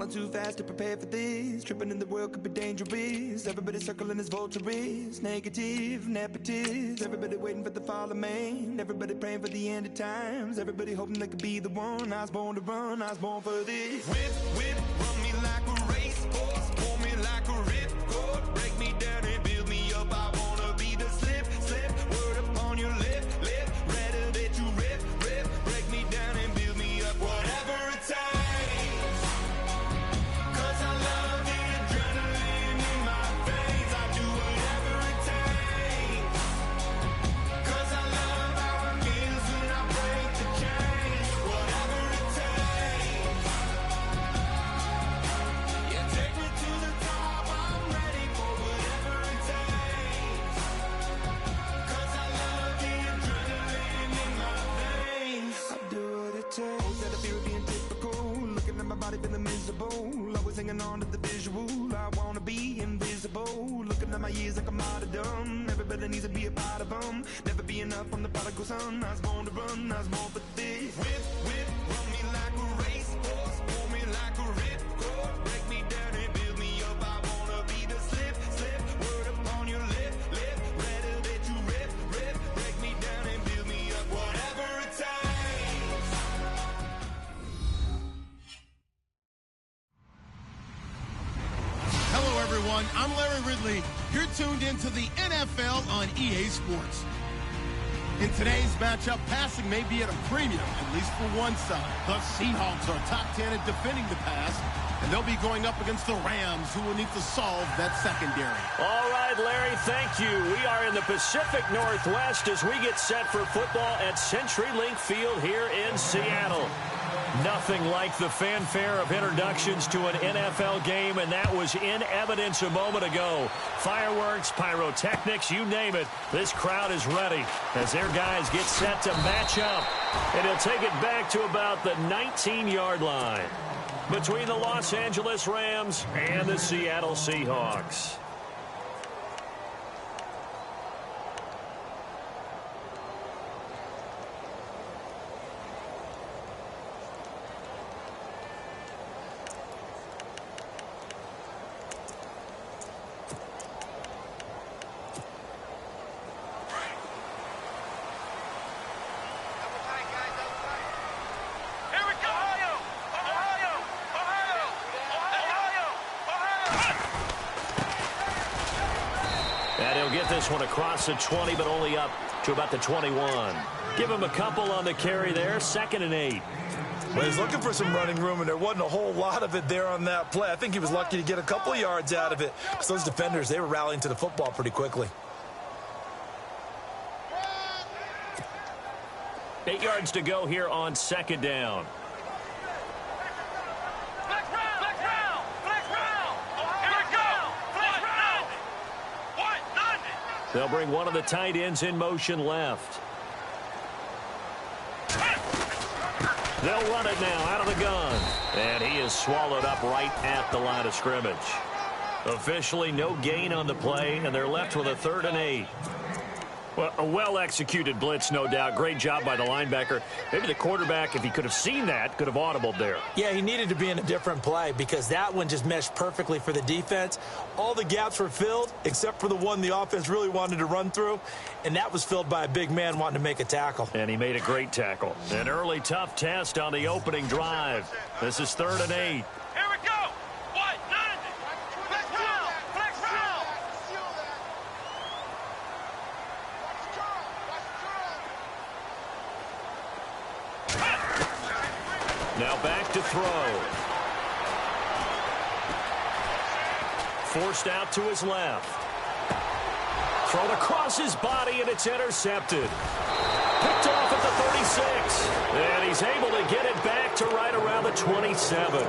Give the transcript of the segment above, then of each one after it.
Falling too fast to prepare for this. Tripping in the world could be dangerous. Everybody circling as vultures. Negative, nepotist. Everybody waiting for the fall of man. Everybody praying for the end of times. Everybody hoping they could be the one. I was born to run, I was born for this. Whip, whip, run me like a racehorse. Pull me like a ripcord. Break me down and build me up. I wanna be the slip, slip. Word upon your lip, lip. Rather that you rip, rip. Break me down and build me up. Whatever it takes. Feeling miserable, always hanging on to the visual. I wanna be invisible, looking at my years like a martyrdom. Everybody needs to be a part of them. Never be enough from the prodigal son. I was born to run, I was born for this. Whip, whip, run me like a racehorse. Pull me like a ripcord. Break me down and build me up. I wanna be the slip, slip. Word upon your lip, lip. Rather that you rip, rip. Break me down and build me up. Whatever it takes. Everyone, I'm Larry Ridley. You're tuned into the NFL on EA Sports. In today's matchup, passing may be at a premium, at least for one side. The Seahawks are top 10 at defending the pass, and they'll be going up against the Rams, who will need to solve that secondary. All right, Larry, thank you. We are in the Pacific Northwest as we get set for football at CenturyLink Field here in Seattle. Nothing like the fanfare of introductions to an NFL game, and that was in evidence a moment ago. Fireworks, pyrotechnics, you name it. This crowd is ready as their guys get set to match up. And he'll take it back to about the 19-yard line between the Los Angeles Rams and the Seattle Seahawks. Get this one across the 20, but only up to about the 21. Give him a couple on the carry there, 2nd and 8. Well, he's looking for some running room, and there wasn't a whole lot of it there on that play. I think he was lucky to get a couple of yards out of it. Because those defenders, they were rallying to the football pretty quickly. 8 yards to go here on 2nd down. They'll bring one of the tight ends in motion left. They'll run it now out of the gun. And he is swallowed up right at the line of scrimmage. Officially no gain on the play, and they're left with a 3rd and 8. Well, a well-executed blitz, no doubt. Great job by the linebacker. Maybe the quarterback, if he could have seen that, could have audibled there. Yeah, he needed to be in a different play because that one just meshed perfectly for the defense. All the gaps were filled except for the one the offense really wanted to run through, and that was filled by a big man wanting to make a tackle. And he made a great tackle. An early tough test on the opening drive. This is 3rd and 8. Now back to throw. Forced out to his left. Thrown across his body, and it's intercepted. Picked off at the 36. And he's able to get it back to right around the 27.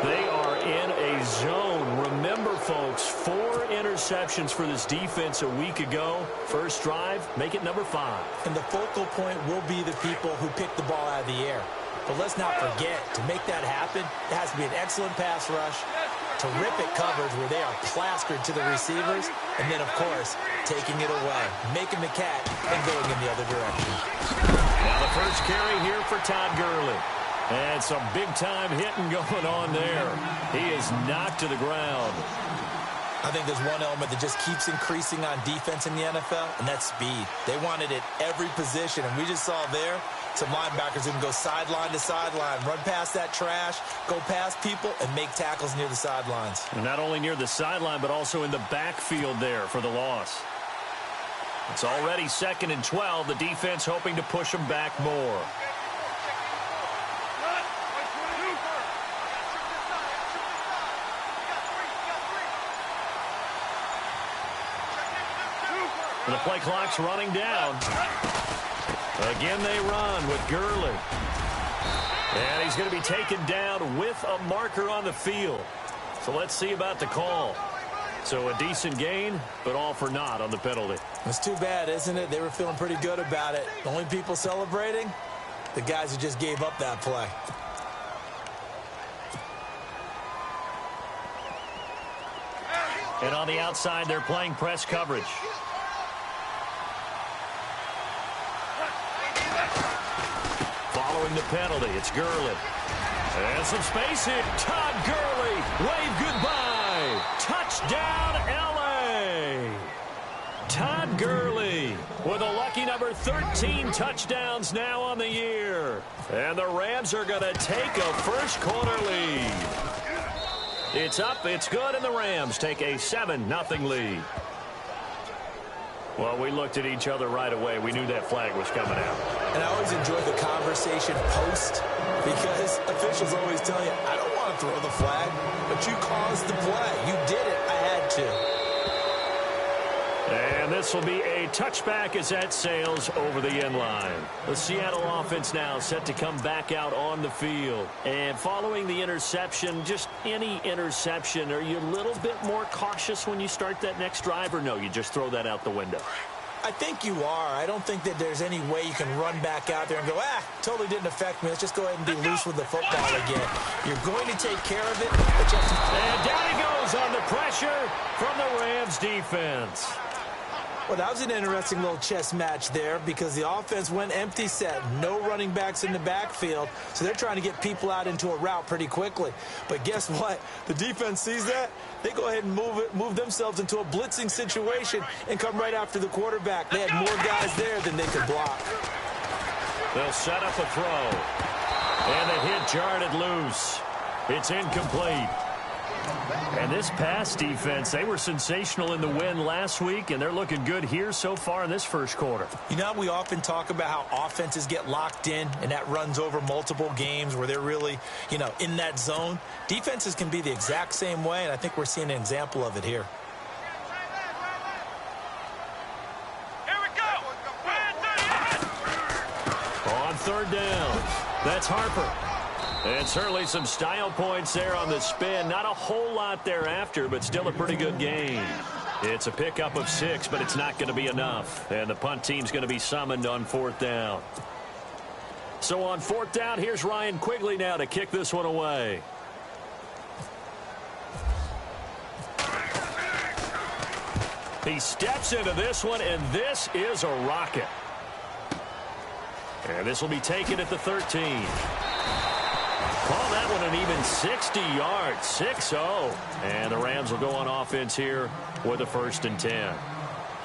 They are in a zone. Remember, folks, 4 interceptions for this defense a week ago. First drive, make it number 5. And the focal point will be the people who pick the ball out of the air. But let's not forget, to make that happen, it has to be an excellent pass rush, terrific coverage where they are plastered to the receivers, and then, of course, taking it away, making the cat, and going in the other direction. Now the first carry here for Todd Gurley. And some big-time hitting going on there. He is knocked to the ground. I think there's one element that just keeps increasing on defense in the NFL, and that's speed. They want it at every position, and we just saw there some linebackers who can go sideline to sideline, run past that trash, go past people, and make tackles near the sidelines. And not only near the sideline, but also in the backfield there for the loss. It's already 2nd and 12. The defense hoping to push them back more. The play clock's running down. Again, they run with Gurley. And he's going to be taken down with a marker on the field. So let's see about the call. So a decent gain, but all for naught on the penalty. It's too bad, isn't it? They were feeling pretty good about it. The only people celebrating, the guys who just gave up that play. And on the outside, they're playing press coverage. Following the penalty, it's Gurley. And some space here. Todd Gurley, wave goodbye. Touchdown, L.A. Todd Gurley with a lucky number 13 touchdowns now on the year. And the Rams are going to take a first-quarter lead. It's up, it's good, and the Rams take a 7-0 lead. Well, we looked at each other right away. We knew that flag was coming out. And I always enjoy the conversation post because officials always tell you, I don't want to throw the flag, but you caused the play. You did it. I had to. And this will be a touchback as that sails over the end line. The Seattle offense now set to come back out on the field. And following the interception, just any interception, are you a little bit more cautious when you start that next drive, or no, you just throw that out the window? I think you are. I don't think that there's any way you can run back out there and go, totally didn't affect me. Let's just go ahead and be loose with the football again. You're going to take care of it, but you have to... And down he goes on the pressure from the Rams defense. Well, that was an interesting little chess match there because the offense went empty set. No running backs in the backfield, so they're trying to get people out into a route pretty quickly. But guess what? The defense sees that. They go ahead and move themselves into a blitzing situation and come right after the quarterback. They had more guys there than they could block. They'll set up a throw. And the hit jarred it loose. It's incomplete. And this pass defense, they were sensational in the win last week, and they're looking good here so far in this first quarter. You know, we often talk about how offenses get locked in, and that runs over multiple games where they're really, in that zone. Defenses can be the exact same way, and I think we're seeing an example of it here. Here we go. On 3rd down, that's Harper. And certainly some style points there on the spin. Not a whole lot thereafter, but still a pretty good game. It's a pickup of 6, but it's not going to be enough. And the punt team's going to be summoned on 4th down. So on 4th down, here's Ryan Quigley now to kick this one away. He steps into this one, and this is a rocket. And this will be taken at the 13. Call that one an even 60 yards, 6-0. And the Rams will go on offense here with a 1st and 10.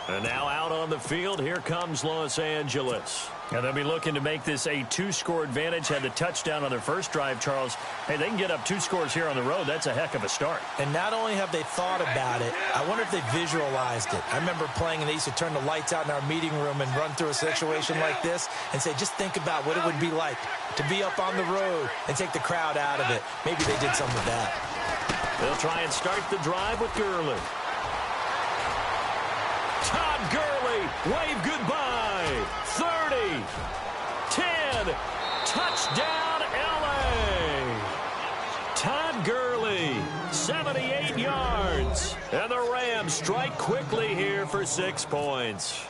And now out on the field, here comes Los Angeles. And they'll be looking to make this a 2-score advantage. Had the touchdown on their first drive, Charles. Hey, they can get up 2 scores here on the road. That's a heck of a start. And not only have they thought about it, I wonder if they visualized it. I remember playing, and they used to turn the lights out in our meeting room and run through a situation like this and say, just think about what it would be like to be up on the road and take the crowd out of it. Maybe they did something with that. They'll try and start the drive with Gurley. Todd Gurley, wave goodbye. 30, 10, touchdown L.A. Todd Gurley, 78 yards. And the Rams strike quickly here for 6 points.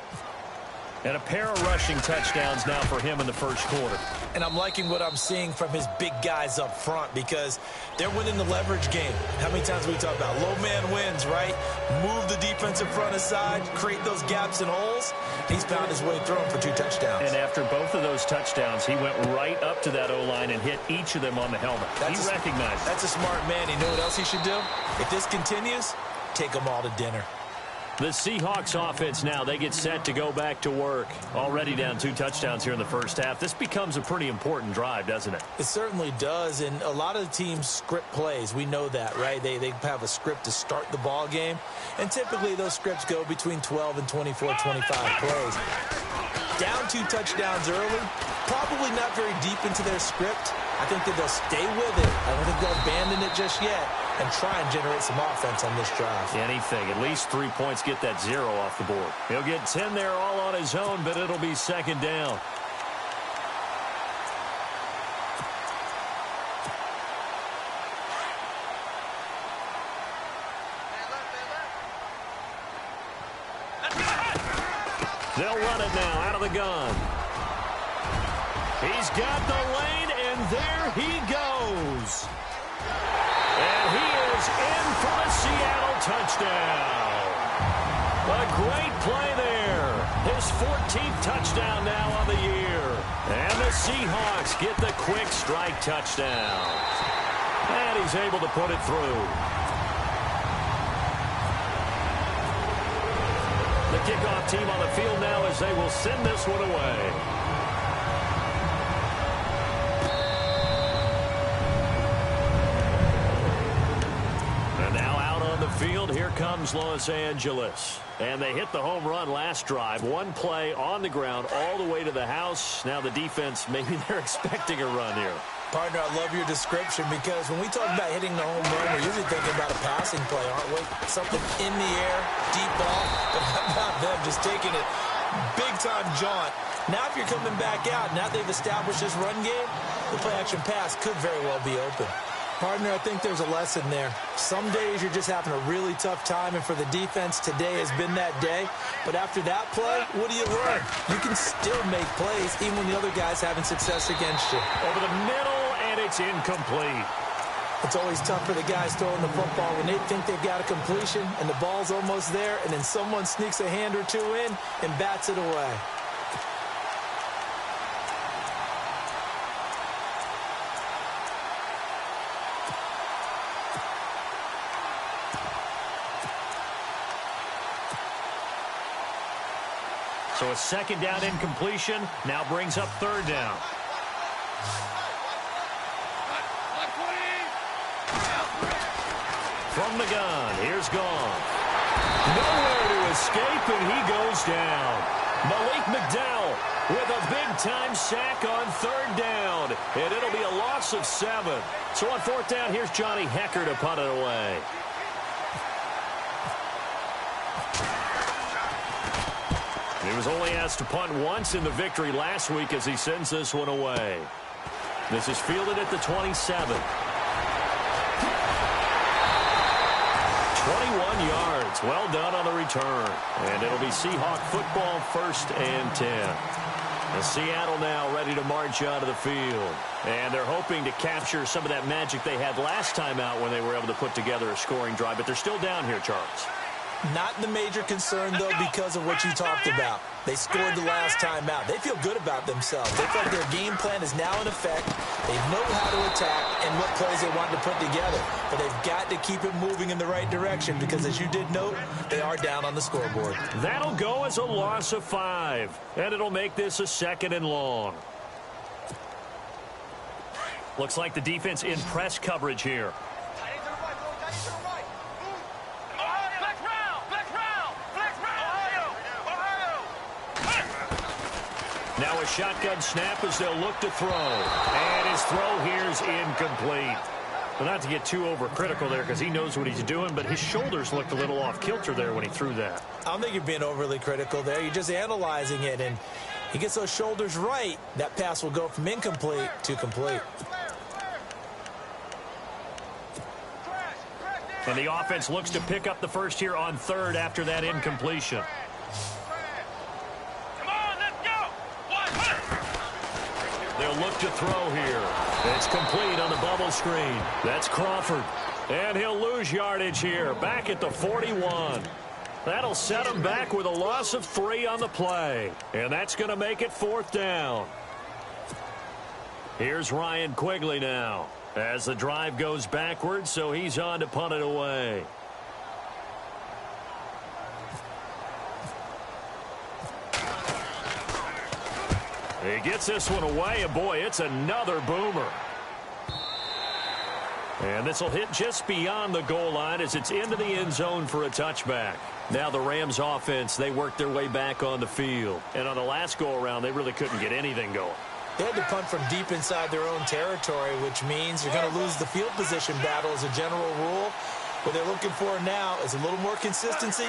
And a pair of rushing touchdowns now for him in the first quarter. And I'm liking what I'm seeing from his big guys up front because they're winning the leverage game. How many times we talk about low man wins, right? Move the defensive front aside, create those gaps and holes. He's found his way through them for 2 touchdowns. And after both of those touchdowns, he went right up to that O-line and hit each of them on the helmet. He recognized it. That's a smart man. You know what else he should do? If this continues, take them all to dinner. The Seahawks offense now, they get set to go back to work. Already down 2 touchdowns here in the first half. This becomes a pretty important drive, doesn't it? It certainly does, and a lot of the teams script plays. We know that, right? They have a script to start the ball game, and typically those scripts go between 12 and 24, 25 plays. Down 2 touchdowns early, probably not very deep into their script. I think that they'll stay with it. I don't think they'll abandon it just yet and try and generate some offense on this drive. Anything. At least 3 points, get that 0 off the board. He'll get 10 there all on his own, but it'll be second down. They'll run it now out of the gun. He's got the lane, and there he goes. And he is in for a Seattle touchdown. A great play there. His 14th touchdown now on the year. And the Seahawks get the quick strike touchdown. And he's able to put it through. The kickoff team on the field now as they will send this one away. And now out on the field, here comes Los Angeles. And they hit the home run last drive. One play on the ground all the way to the house. Now the defense, maybe they're expecting a run here. Partner, I love your description because when we talk about hitting the home run, we're usually thinking about a passing play, aren't we? Something in the air, deep ball, but how about them just taking it big-time jaunt. Now if you're coming back out, now they've established this run game, the play-action pass could very well be open. Partner, I think there's a lesson there. Some days you're just having a really tough time, and for the defense, today has been that day. But after that play, what do you learn? You can still make plays even when the other guy's having success against you. Over the middle, and it's incomplete. It's always tough for the guys throwing the football when they think they've got a completion and the ball's almost there, and then someone sneaks a hand or two in and bats it away. So a second down incompletion now brings up third down. From the gun, here's Gone. Nowhere to escape, and he goes down. Malik McDowell with a big-time sack on third down, and it'll be a loss of 7. So on fourth down, here's Johnny Hecker to punt it away. He was only asked to punt once in the victory last week as he sends this one away. This is fielded at the 27. 21 yards. Well done on the return. And it'll be Seahawk football, 1st and 10. And Seattle now ready to march out of the field. And they're hoping to capture some of that magic they had last time out when they were able to put together a scoring drive. But they're still down here, Charles. Not the major concern, though, because of what you talked about. They scored the last time out. They feel good about themselves. They feel like their game plan is now in effect. They know how to attack and what plays they want to put together. But they've got to keep it moving in the right direction because, as you did note, they are down on the scoreboard. That'll go as a loss of 5. And it'll make this a 2nd and long. Looks like the defense in press coverage here. Now a shotgun snap as they'll look to throw. And his throw here's incomplete. Well, not to get too overcritical there because he knows what he's doing, but his shoulders looked a little off kilter there when he threw that. I don't think you're being overly critical there. You're just analyzing it, and he gets those shoulders right. That pass will go from incomplete to complete. And the offense looks to pick up the first here on 3rd after that incompletion. Come on, look to throw here. It's complete on the bubble screen. That's Crawford. And he'll lose yardage here, back at the 41. That'll set him back with a loss of 3 on the play. And that's going to make it 4th down. Here's Ryan Quigley now, as the drive goes backwards, so he's on to punt it away. He gets this one away, and boy, it's another boomer. And this will hit just beyond the goal line as it's into the end zone for a touchback. Now the Rams offense, they worked their way back on the field. And on the last go-around, they really couldn't get anything going. They had to punt from deep inside their own territory, which means you're going to lose the field position battle as a general rule. What they're looking for now is a little more consistency,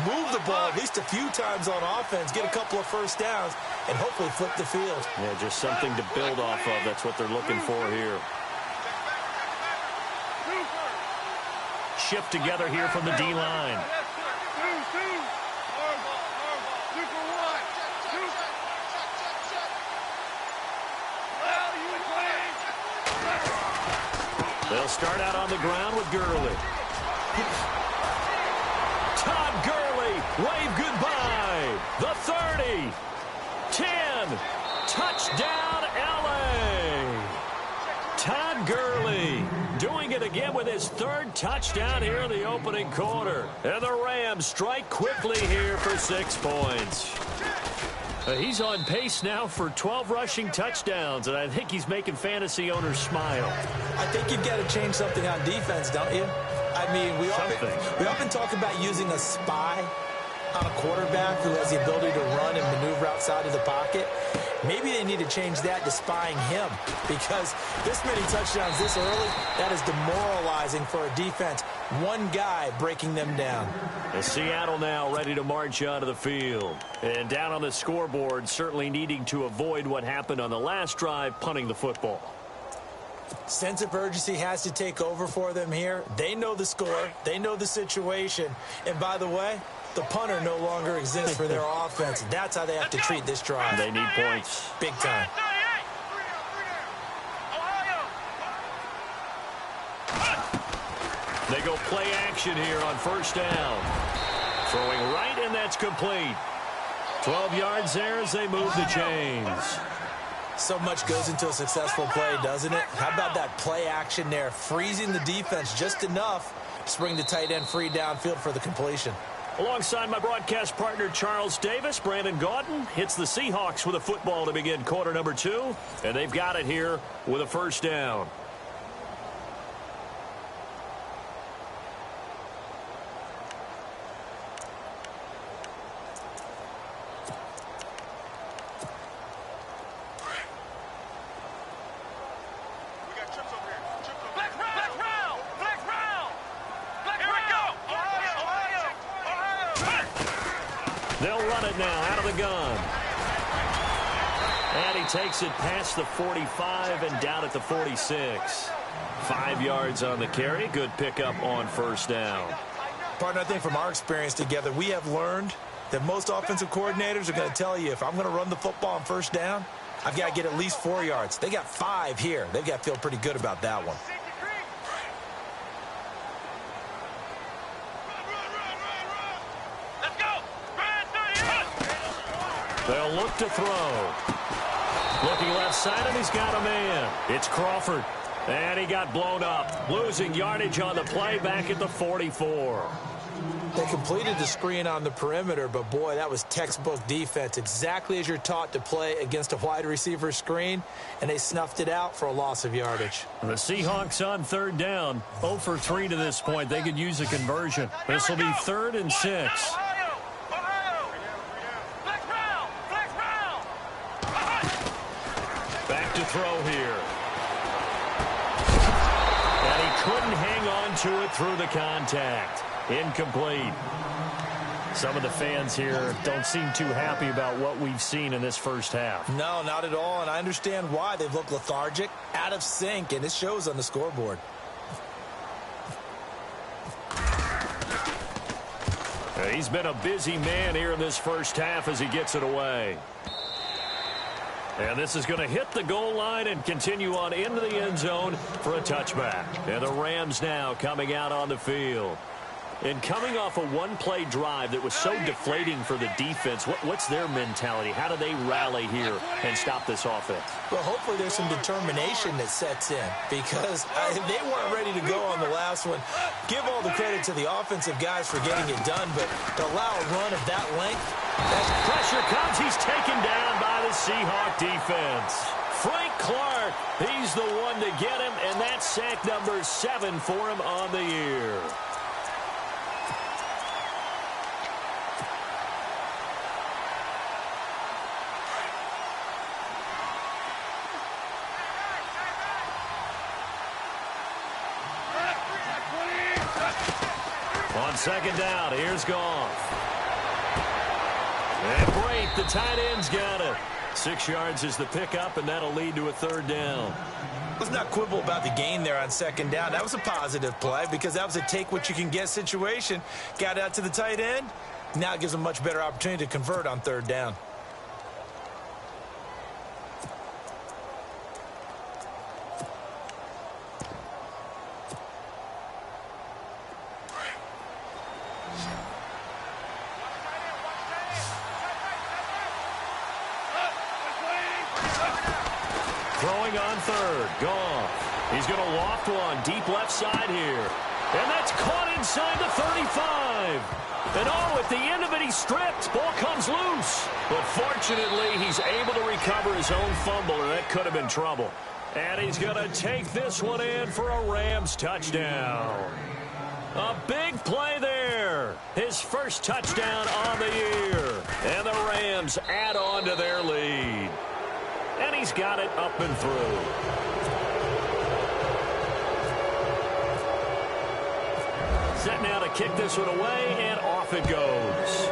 move the ball at least a few times on offense, get a couple of first downs, and hopefully flip the field. Yeah, just something to build off of. That's what they're looking for here. Shift together here from the D-line. They'll start out on the ground with Gurley. Todd Gurley, wave goodbye. The 30, 10, touchdown LA. Todd Gurley doing it again with his 3rd touchdown here in the opening quarter. And the Rams strike quickly here for 6 points. He's on pace now for 12 rushing touchdowns, and I think he's making fantasy owners smile. I think you've got to change something on defense, don't you? I mean, we often talk about using a spy on a quarterback who has the ability to run and maneuver outside of the pocket. Maybe they need to change that to spying him, because this many touchdowns this early, that is demoralizing for a defense. One guy breaking them down. And Seattle now ready to march onto the field. And down on the scoreboard, certainly needing to avoid what happened on the last drive, punting the football. Sense of urgency has to take over for them here. They know the score. They know the situation. And by the way, the punter no longer exists for their offense. That's how they have to treat this drive. They need points. Big time. They go play action here on 1st down. Throwing right, and that's complete. 12 yards there as they move the chains. So much goes into a successful play, doesn't it? How about that play action there? Freezing the defense just enough to bring the tight end free downfield for the completion. Alongside my broadcast partner, Charles Davis, Brandon Gaudin hits the Seahawks with a football to begin quarter number 2. And they've got it here with a 1st down. They'll run it now out of the gun. And he takes it past the 45 and down at the 46. 5 yards on the carry. Good pickup on 1st down. Partner, I think from our experience together, we have learned that most offensive coordinators are going to tell you, if I'm going to run the football on 1st down, I've got to get at least 4 yards. They got 5 here. They've got to feel pretty good about that one. They'll look to throw. Looking left side, and he's got a man. It's Crawford. And he got blown up. Losing yardage on the play back at the 44. They completed the screen on the perimeter, but boy, that was textbook defense. Exactly as you're taught to play against a wide receiver screen, and they snuffed it out for a loss of yardage. The Seahawks on 3rd down. 0 for 3 to this point. They could use a conversion. This will be 3rd and 6. Back to throw here. And he couldn't hang on to it through the contact. Incomplete. Some of the fans here don't seem too happy about what we've seen in this 1st half. No, not at all, and I understand why. They've looked lethargic, out of sync, and it shows on the scoreboard. He's been a busy man here in this 1st half as he gets it away. And this is going to hit the goal line and continue on into the end zone for a touchback. And the Rams now coming out on the field. And coming off a one-play drive that was so deflating for the defense, what's their mentality? How do they rally here and stop this offense? Well, hopefully there's some determination that sets in because they weren't ready to go on the last one. Give all the credit to the offensive guys for getting it done, but to allow a run of that length. As pressure comes, he's taken down by the Seahawk defense. Frank Clark, he's the one to get him, and that's sack number 7 for him on the year. On second down, here's Goff. And Brate, the tight end's got it. 6 yards is the pickup, and that'll lead to a third down. Let's not quibble about the gain there on second down. That was a positive play because that was a take-what-you-can-get situation. Got out to the tight end. Now it gives them a much better opportunity to convert on third down. Throwing on third, Goff. He's going to loft one deep left side here. And that's caught inside the 35. And at the end of it, he's stripped. Ball comes loose. But fortunately, he's able to recover his own fumble, and that could have been trouble. And he's going to take this one in for a Rams touchdown. A big play there. His first touchdown on the year. And the Rams add on to their lead. And he's got it up and through. Set now to kick this one away, and off it goes.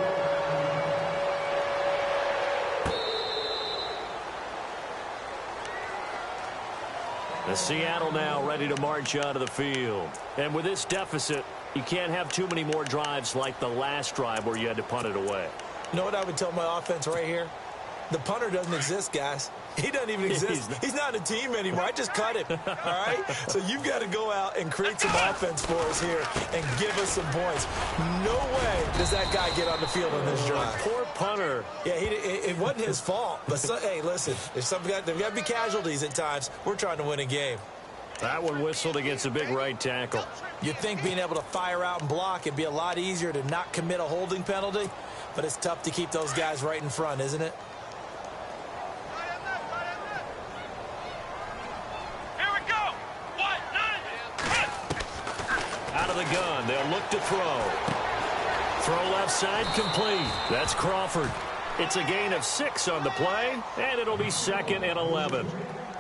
The Seattle now ready to march out of the field. And with this deficit, you can't have too many more drives like the last drive where you had to punt it away. You know what I would tell my offense right here? The punter doesn't exist, guys. He doesn't even exist. He's not a team anymore. I just cut him, all right? So you've got to go out and create some offense for us here and give us some points. No way does that guy get on the field on this drive. Poor punter. Yeah, it wasn't his fault. But, hey, listen, there's got to be casualties at times. We're trying to win a game. That one whistled against a big right tackle. You'd think being able to fire out and block it'd be a lot easier to not commit a holding penalty, but it's tough to keep those guys right in front, isn't it? Out of the gun, they'll look to throw. Throw left side complete. That's Crawford. It's a gain of 6 on the play, and it'll be 2nd and 11.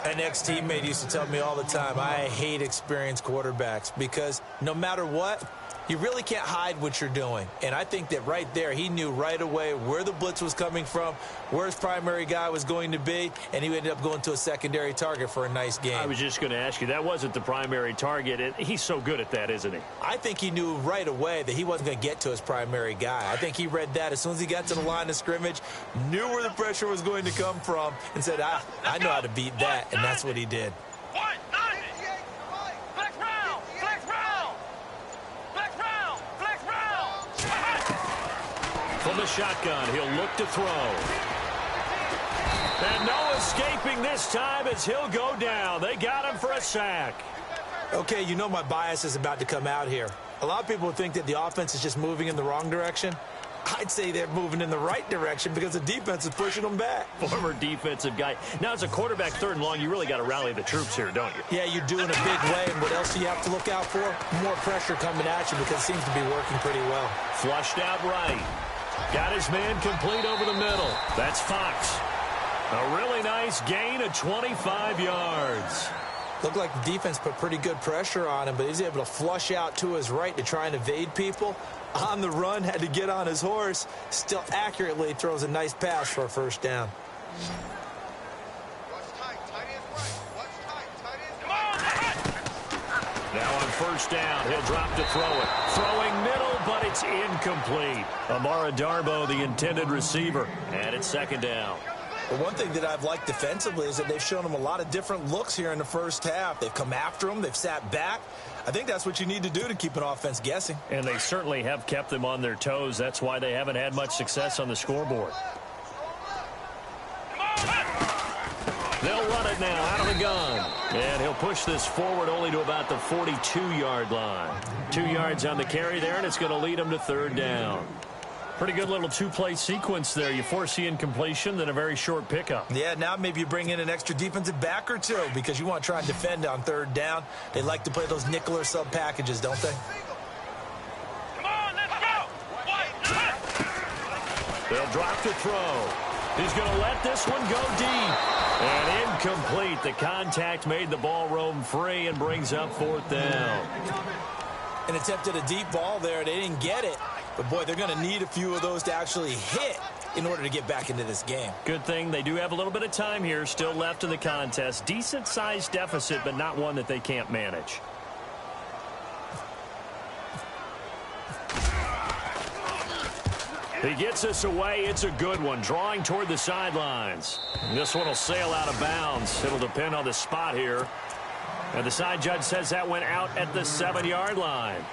An ex-teammate used to tell me all the time, I hate experienced quarterbacks because no matter what, you really can't hide what you're doing. And I think that right there, he knew right away where the blitz was coming from, where his primary guy was going to be, and he ended up going to a secondary target for a nice game. I was just going to ask you, that wasn't the primary target, and he's so good at that, isn't he? I think he knew right away that he wasn't going to get to his primary guy. I think he read that as soon as he got to the line of scrimmage, knew where the pressure was going to come from, and said, I know how to beat that, and that's what he did. From the shotgun, he'll look to throw. And no escaping this time as he'll go down. They got him for a sack. Okay, you know my bias is about to come out here. A lot of people think that the offense is just moving in the wrong direction. I'd say they're moving in the right direction because the defense is pushing them back. Former defensive guy. Now, as a quarterback 3rd and long, you really got to rally the troops here, don't you? Yeah, you do in a big way. And what else do you have to look out for? More pressure coming at you because it seems to be working pretty well. Flushed out right. Got his man complete over the middle. That's Fox. A really nice gain of 25 yards. Looked like the defense put pretty good pressure on him, but he's able to flush out to his right to try and evade people. On the run, had to get on his horse. Still accurately throws a nice pass for a first down. Now on first down, he'll drop to throw it. Throwing middle, but it's incomplete. Amara Darboh, the intended receiver, and it's 2nd down. But one thing that I've liked defensively is that they've shown them a lot of different looks here in the first half. They've come after them. They've sat back. I think that's what you need to do to keep an offense guessing. And they certainly have kept them on their toes. That's why they haven't had much success on the scoreboard. They'll run it now out of the gun. And he'll push this forward only to about the 42-yard line. 2 yards on the carry there, and it's going to lead them to third down. Pretty good little two-play sequence there. You force the incompletion, then a very short pickup. Yeah, now maybe you bring in an extra defensive back or two because you want to try and defend on third down. They like to play those nickel or sub packages, don't they? Come on, let's go. They'll drop to throw. He's going to let this one go deep. And incomplete. The contact made the ball roam free and brings up fourth down. An attempt at a deep ball there. They didn't get it. But, boy, they're going to need a few of those to actually hit in order to get back into this game. Good thing they do have a little bit of time here still left in the contest. Decent-sized deficit, but not one that they can't manage. He gets us away. It's a good one. Drawing toward the sidelines. This one will sail out of bounds. It'll depend on the spot here. And the side judge says that went out at the 7-yard line.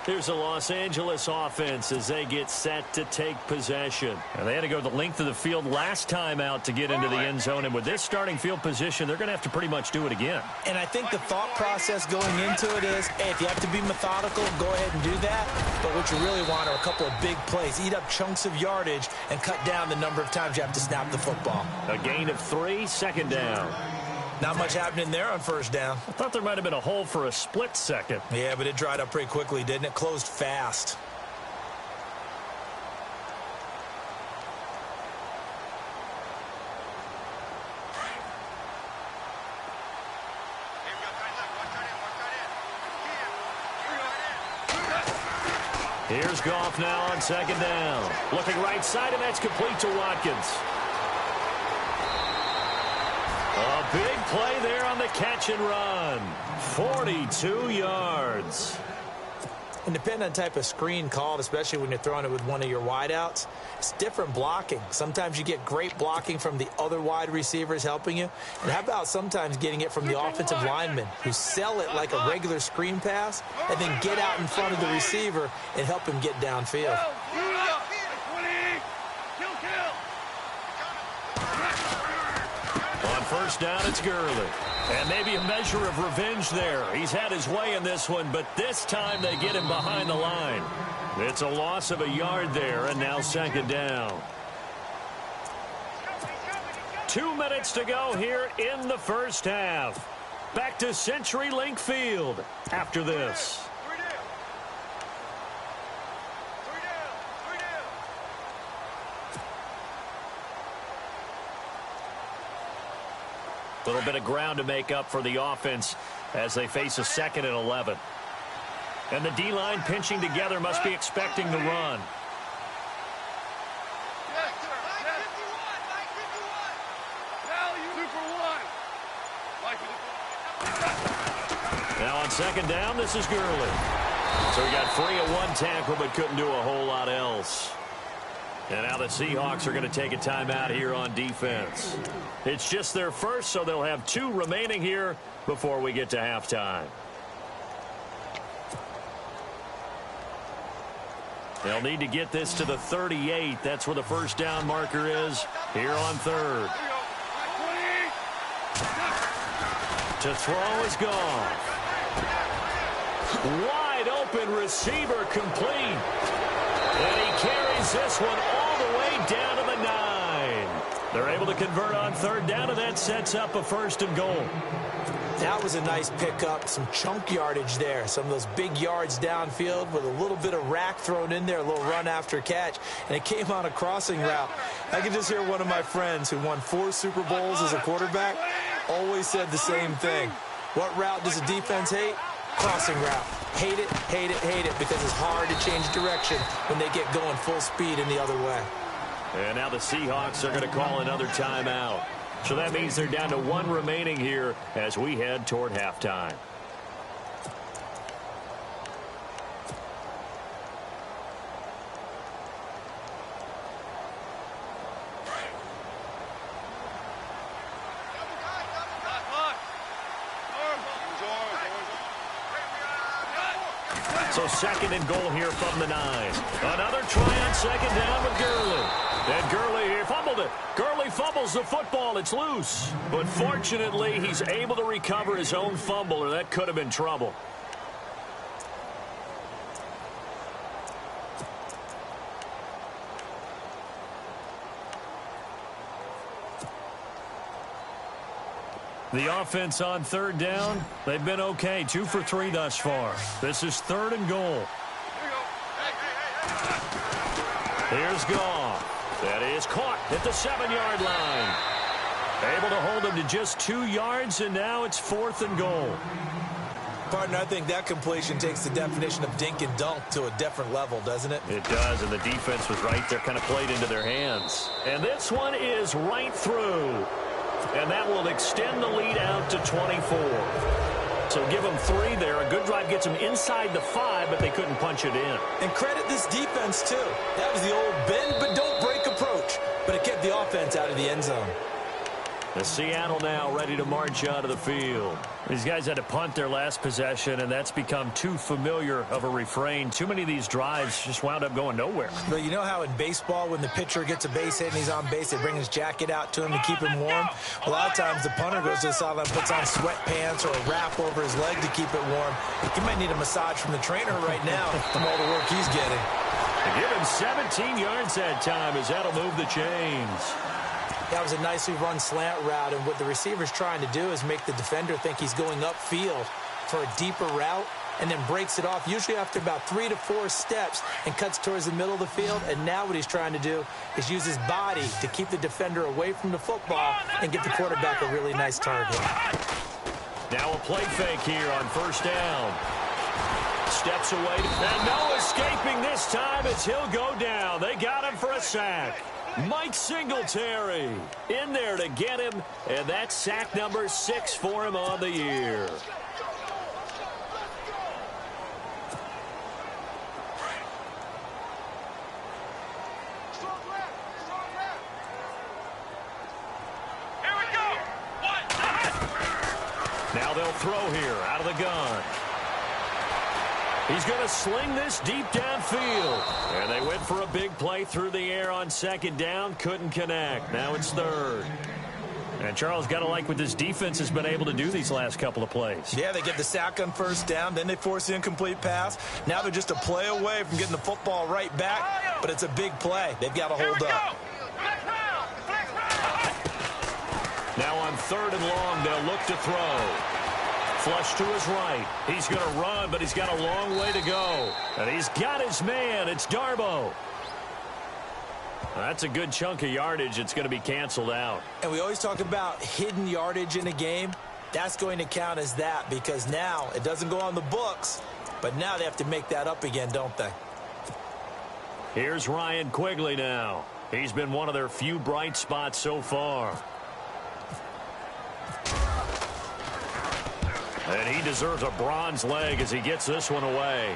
Here's the Los Angeles offense as they get set to take possession. And they had to go the length of the field last time out to get into the end zone. And with this starting field position, they're going to have to pretty much do it again. And I think the thought process going into it is, hey, if you have to be methodical, go ahead and do that. But what you really want are a couple of big plays. Eat up chunks of yardage and cut down the number of times you have to snap the football. A gain of 3, second down. Not much happening there on first down. I thought there might have been a hole for a split second. Yeah, but it dried up pretty quickly, didn't it? Closed fast. Here's Goff now on second down. Looking right side, and that's complete to Watkins. A big play there on the catch and run. 42 yards. And depending on the type of screen called, especially when you're throwing it with one of your wideouts, it's different blocking. Sometimes you get great blocking from the other wide receivers helping you. And how about sometimes getting it from the offensive linemen who sell it like a regular screen pass and then get out in front of the receiver and help him get downfield. First down, it's Gurley. And maybe a measure of revenge there. He's had his way in this one, but this time they get him behind the line. It's a loss of a yard there, and now second down. 2 minutes to go here in the first half. Back to CenturyLink Field after this. A little bit of ground to make up for the offense as they face a 2nd and 11. And the D-line pinching together must be expecting the run. Now on second down, this is Gurley. So he got free of one tackle but couldn't do a whole lot else. And now the Seahawks are going to take a timeout here on defense. It's just their first, so they'll have 2 remaining here before we get to halftime. They'll need to get this to the 38. That's where the first down marker is here on third. To throw is gone. Wide open receiver complete. And he carries this one all the way down to the 9. They're able to convert on third down, and that sets up a 1st and goal. That was a nice pickup, some chunk yardage there. Some of those big yards downfield with a little bit of rack thrown in there, a little run after catch. And it came on a crossing route. I can just hear one of my friends who won 4 Super Bowls as a quarterback always said the same thing. What route does a defense hate? Crossing route. Hate it, hate it, hate it, because it's hard to change direction when they get going full speed in the other way. And now the Seahawks are going to call another timeout. So that means they're down to 1 remaining here as we head toward halftime. So second and goal here from the 9. Another try on second down with Gurley. And Gurley fumbled it. Gurley fumbles the football. It's loose. But fortunately, he's able to recover his own fumble, or that could have been trouble. The offense on third down, they've been okay. 2 for 3 thus far. This is third and goal. Here's Goff. That is caught at the 7-yard line. Able to hold him to just 2 yards, and now it's fourth and goal. Partner, I think that completion takes the definition of dink and dunk to a different level, doesn't it? It does, and the defense was right there, kind of played into their hands. And this one is right through. And that will extend the lead out to 24. So give them 3 there. A good drive gets them inside the 5, but they couldn't punch it in. And credit this defense, too. That was the old bend but don't break approach. But it kept the offense out of the end zone. The Seattle now ready to march out of the field. These guys had to punt their last possession, and that's become too familiar of a refrain. Too many of these drives just wound up going nowhere. But you know how in baseball, when the pitcher gets a base hit and he's on base, they bring his jacket out to him to keep him warm? A lot of times the punter goes to the sideline, puts on sweatpants or a wrap over his leg to keep it warm. He might need a massage from the trainer right now from all the work he's getting. They give him 17 yards that time as that'll move the chains. That was a nicely run slant route, and what the receiver's trying to do is make the defender think he's going upfield for a deeper route and then breaks it off, usually after about 3 to 4 steps, and cuts towards the middle of the field. And now what he's trying to do is use his body to keep the defender away from the football and get the quarterback a really nice target. Now a play fake here on first down. Steps away, and no escaping this time as he'll go down. They got him for a sack. Mike Singletary in there to get him, and that's sack number 6 for him on the year. Here we go. Now they'll throw here out of the gun. He's going to sling this deep downfield. And they went for a big play through the air on second down. Couldn't connect. Now it's third. And Charles, got to like what this defense has been able to do these last couple of plays. Yeah, they get the sack on first down. Then they force the incomplete pass. Now they're just a play away from getting the football right back. But it's a big play. They've got to hold up. Now on third and long, they'll look to throw. Flush to his right. He's going to run, but he's got a long way to go. And he's got his man. It's Darboh. That's a good chunk of yardage. It's going to be canceled out. And we always talk about hidden yardage in a game. That's going to count as that because now it doesn't go on the books, but now they have to make that up again, don't they? Here's Ryan Quigley now. He's been one of their few bright spots so far. And he deserves a bronze leg as he gets this one away.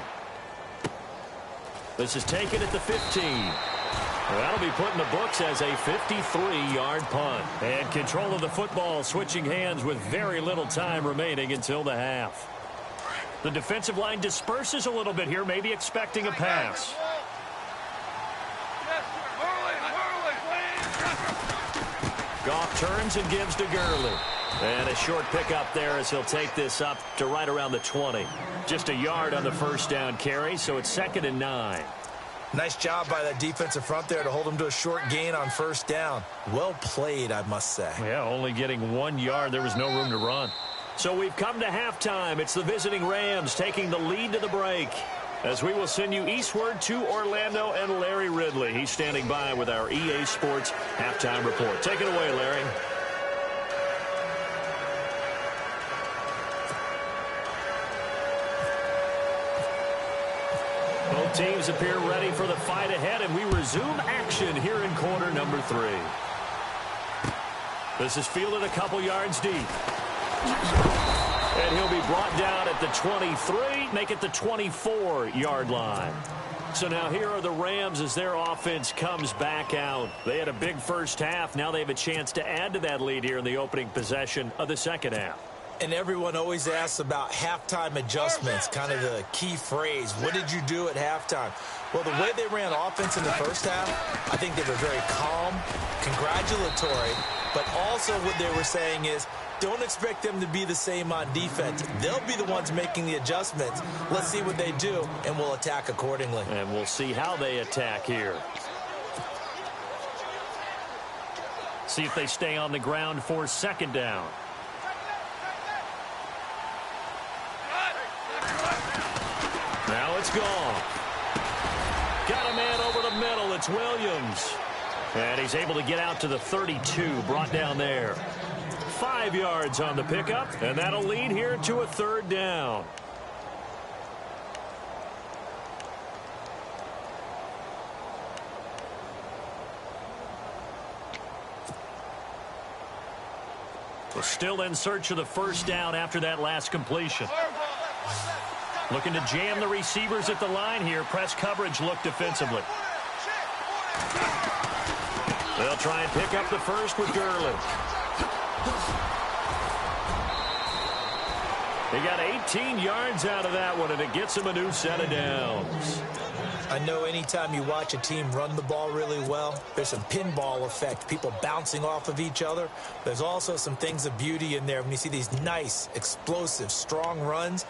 This is taken at the 15. That'll be put in the books as a 53-yard punt. And control of the football switching hands with very little time remaining until the half. The defensive line disperses a little bit here, maybe expecting a pass. Goff turns and gives to Gurley. And a short pickup there as he'll take this up to right around the 20. Just a yard on the first down carry, so it's 2nd and 9. Nice job by that defensive front there to hold him to a short gain on first down. Well played, I must say. Yeah, only getting 1 yard. There was no room to run. So we've come to halftime. It's the visiting Rams taking the lead to the break. As we will send you eastward to Orlando and Larry Ridley. He's standing by with our EA Sports halftime report. Take it away, Larry. Both teams appear ready for the fight ahead, and we resume action here in quarter number 3. This is fielded a couple yards deep. And he'll be brought down at the 23, make it the 24-yard line. So now here are the Rams as their offense comes back out. They had a big first half. Now they have a chance to add to that lead here in the opening possession of the second half. And everyone always asks about halftime adjustments, kind of the key phrase. What did you do at halftime? Well, the way they ran offense in the first half, I think they were very calm, congratulatory, but also what they were saying is, don't expect them to be the same on defense. They'll be the ones making the adjustments. Let's see what they do, and we'll attack accordingly. And we'll see how they attack here. See if they stay on the ground for second down. Now it's gone. Got a man over the middle. It's Williams. And he's able to get out to the 32, brought down there. 5 yards on the pickup, and that'll lead here to a third down. We're still in search of the first down after that last completion. Looking to jam the receivers at the line here. Press coverage look defensively. They'll try and pick up the first with Gurley. He got 18 yards out of that one, and it gets him a new set of downs. I know anytime you watch a team run the ball really well, there's some pinball effect, people bouncing off of each other. There's also some things of beauty in there when you see these nice, explosive, strong runs.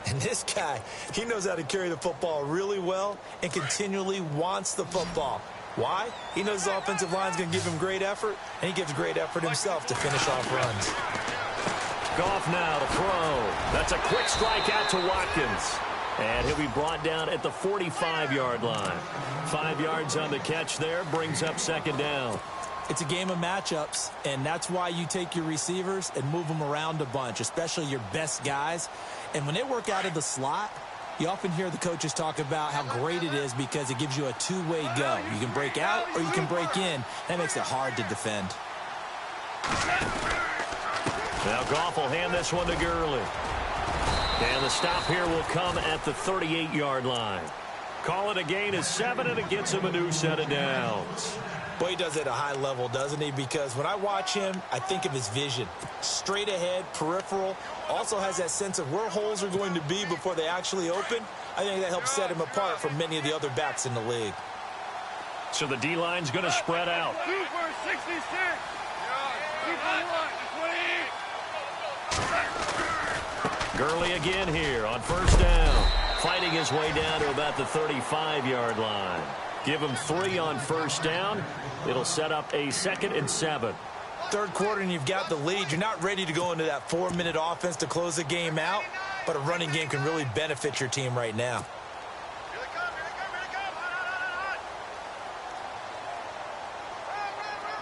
And this guy, he knows how to carry the football really well and continually wants the football. Why? He knows the offensive line's going to give him great effort, and he gives great effort himself to finish off runs. Goff now to throw. That's a quick strike out to Watkins. And he'll be brought down at the 45-yard line. 5 yards on the catch there, brings up second down. It's a game of matchups, and that's why you take your receivers and move them around a bunch, especially your best guys. And when they work out of the slot, you often hear the coaches talk about how great it is because it gives you a two-way go. You can break out or you can break in. That makes it hard to defend. Now Goff will hand this one to Gurley. And the stop here will come at the 38-yard line. Call it a gain of 7, and it gets him a new set of downs. Boy, he does it at a high level, doesn't he? Because when I watch him, I think of his vision. Straight ahead, peripheral. Also has that sense of where holes are going to be before they actually open. I think that helps set him apart from many of the other backs in the league. So the D-line's going to spread out. Super 66. Super 1. Gurley again here on first down. Fighting his way down to about the 35-yard line. Give him 3 on first down. It'll set up a 2nd and 7. Third quarter and you've got the lead. You're not ready to go into that 4-minute offense to close the game out, but a running game can really benefit your team right now.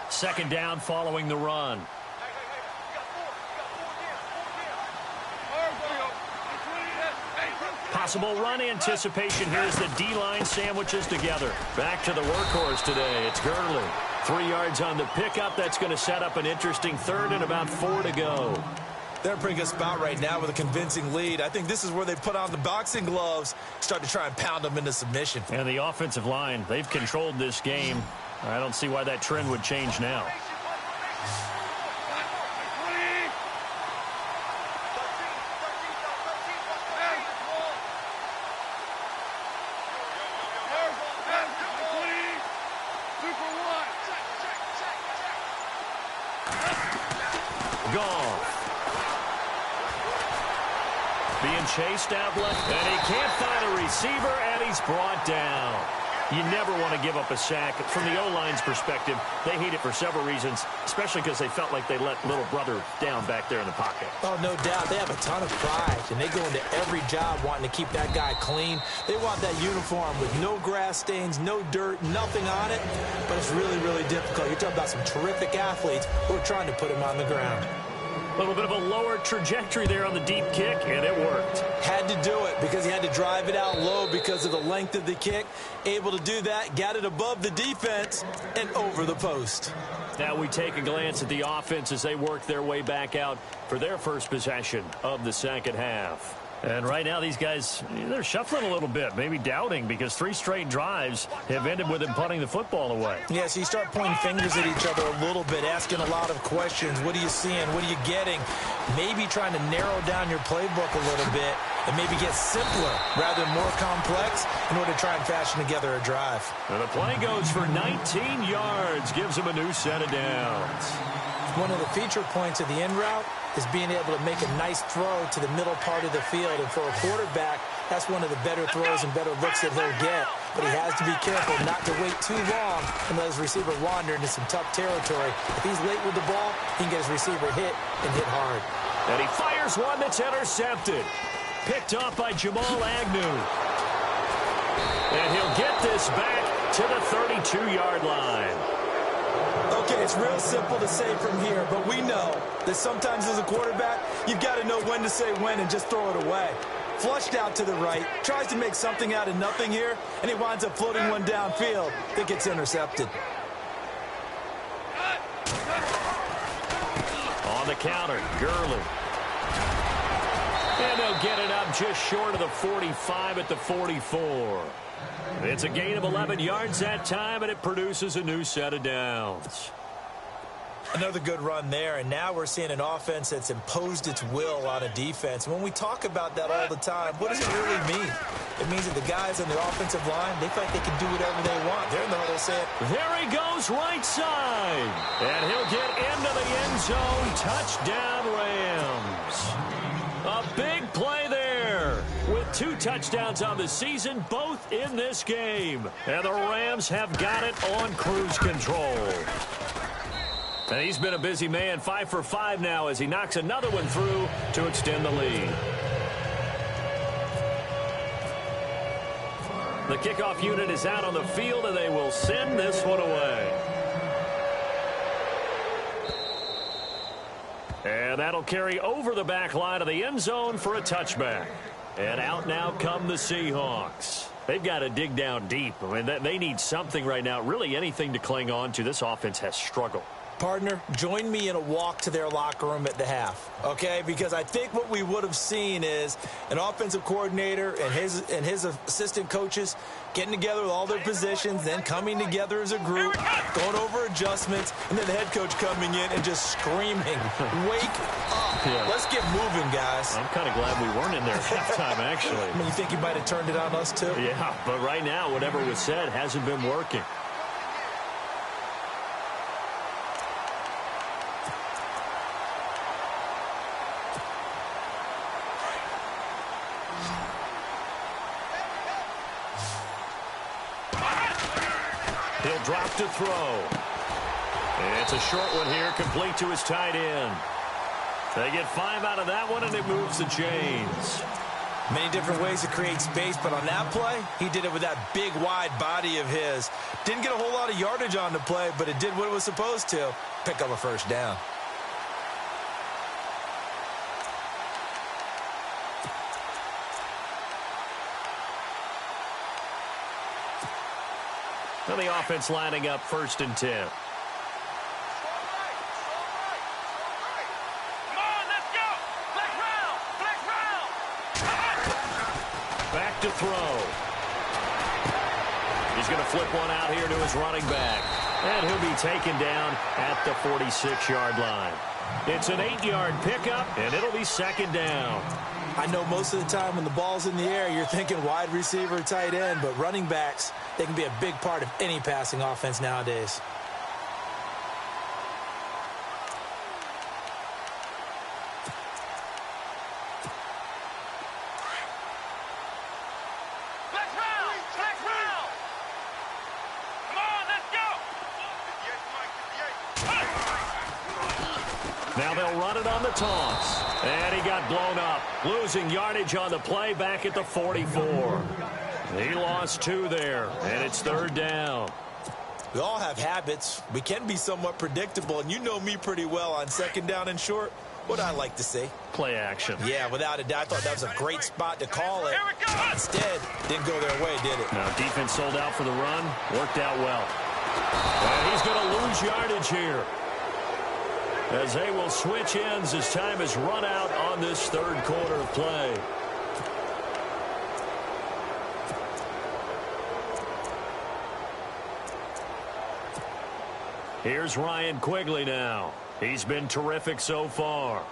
Second down following the run. Possible run anticipation here as the D-line sandwiches together. Back to the workhorse today. It's Gurley. 3 yards on the pickup. That's going to set up an interesting third and about 4 to go. They're in a pretty good spot right now with a convincing lead. I think this is where they put on the boxing gloves, start to try and pound them into submission. And the offensive line, they've controlled this game. I don't see why that trend would change now. Chased out left, and he can't find a receiver, and he's brought down. You never want to give up a sack. From the O-line's perspective, they hate it for several reasons, especially because they felt like they let little brother down back there in the pocket. Oh, no doubt. They have a ton of pride, and they go into every job wanting to keep that guy clean. They want that uniform with no grass stains, no dirt, nothing on it, but it's really, really difficult. You're talking about some terrific athletes who are trying to put him on the ground. A little bit of a lower trajectory there on the deep kick, and it worked. Had to do it because he had to drive it out low because of the length of the kick. Able to do that, got it above the defense and over the post. Now we take a glance at the offense as they work their way back out for their first possession of the second half. And right now, these guys, they're shuffling a little bit, maybe doubting, because 3 straight drives have ended with them punting the football away. Yeah, so you start pointing fingers at each other a little bit, asking a lot of questions. What are you seeing? What are you getting? Maybe trying to narrow down your playbook a little bit and maybe get simpler rather than more complex in order to try and fashion together a drive. And the play goes for 19 yards, gives them a new set of downs. One of the feature points of the end route is being able to make a nice throw to the middle part of the field. And for a quarterback, that's one of the better throws and better looks that he'll get. But he has to be careful not to wait too long and let his receiver wander into some tough territory. If he's late with the ball, he can get his receiver hit and hit hard. And he fires one that's intercepted. Picked off by Jamal Agnew. And he'll get this back to the 32-yard line. Okay, it's real simple to say from here, but we know that sometimes as a quarterback, you've got to know when to say when and just throw it away. Flushed out to the right, tries to make something out of nothing here, and he winds up floating one downfield that gets intercepted. On the counter, Gurley. And they'll get it up just short of the 45 at the 44. It's a gain of 11 yards that time, and it produces a new set of downs. Another good run there, and now we're seeing an offense that's imposed its will on a defense. When we talk about that all the time, what does it really mean? It means that the guys on the offensive line, they feel like they can do whatever they want. They're in the huddle saying, there he goes, right side. And he'll get into the end zone. Touchdown, Rams. A big play there with 2 touchdowns on the season, both in this game. And the Rams have got it on cruise control. And he's been a busy man, 5 for 5 now as he knocks another one through to extend the lead. The kickoff unit is out on the field, and they will send this one away. And that'll carry over the back line of the end zone for a touchback. And out now come the Seahawks. They've got to dig down deep. I mean, they need something right now, really anything to cling on to. This offense has struggled. partner, join me in a walk to their locker room at the half, okay? Because I think what we would have seen is an offensive coordinator and his assistant coaches getting together with all their positions, then coming together as a group, going over adjustments, and then the head coach coming in and just screaming, wake up. Yeah. Let's get moving, guys. I'm kind of glad we weren't in there at halftime, actually. I mean, you think he might have turned it on us, too? Yeah, but right now, whatever was said hasn't been working. He'll drop to throw. It's a short one here, complete to his tight end. They get 5 out of that one, and it moves the chains. Many different ways to create space, but on that play, he did it with that big, wide body of his. Didn't get a whole lot of yardage on the play, but it did what it was supposed to. Pick up a first down. Now the offense lining up 1st and 10. Back to throw. He's going to flip one out here to his running back. And he'll be taken down at the 46-yard line. It's an 8-yard pickup, and it'll be 2nd down. I know most of the time when the ball's in the air, you're thinking wide receiver, tight end, but running backs, they can be a big part of any passing offense nowadays. Now they'll run it on the toss. And he got blown up, losing yardage on the play back at the 44. He lost 2 there, and it's 3rd down. We all have habits. We can be somewhat predictable, and you know me pretty well on 2nd down and short. What I like to see. Play action. Yeah, without a doubt. I thought that was a great spot to call it. Instead, didn't go their way, did it? Now, defense sold out for the run. Worked out well. And he's going to lose yardage here, as they will switch ends as time is run out on this 3rd quarter of play. Here's Ryan Quigley now. He's been terrific so far.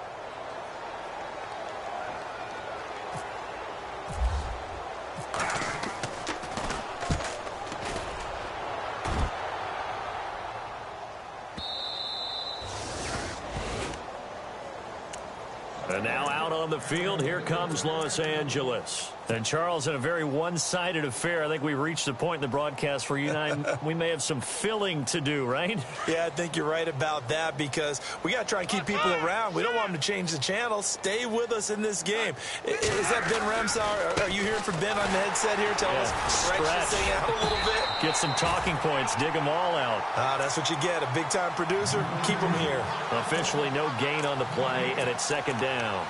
And now out on the field, here comes Los Angeles. And Charles, in a very one-sided affair, I think we've reached the point in the broadcast where you and I, we may have some filling to do, right? Yeah, I think you're right about that because we got to try and keep people around. We don't want them to change the channel. Stay with us in this game. Is that Ben Ramsauer? Are you hearing from Ben on the headset here? Tell us, stretch this thing out a little bit. Get some talking points. Dig them all out. That's what you get. A big-time producer. Keep them here. Officially no gain on the play, and it's second down.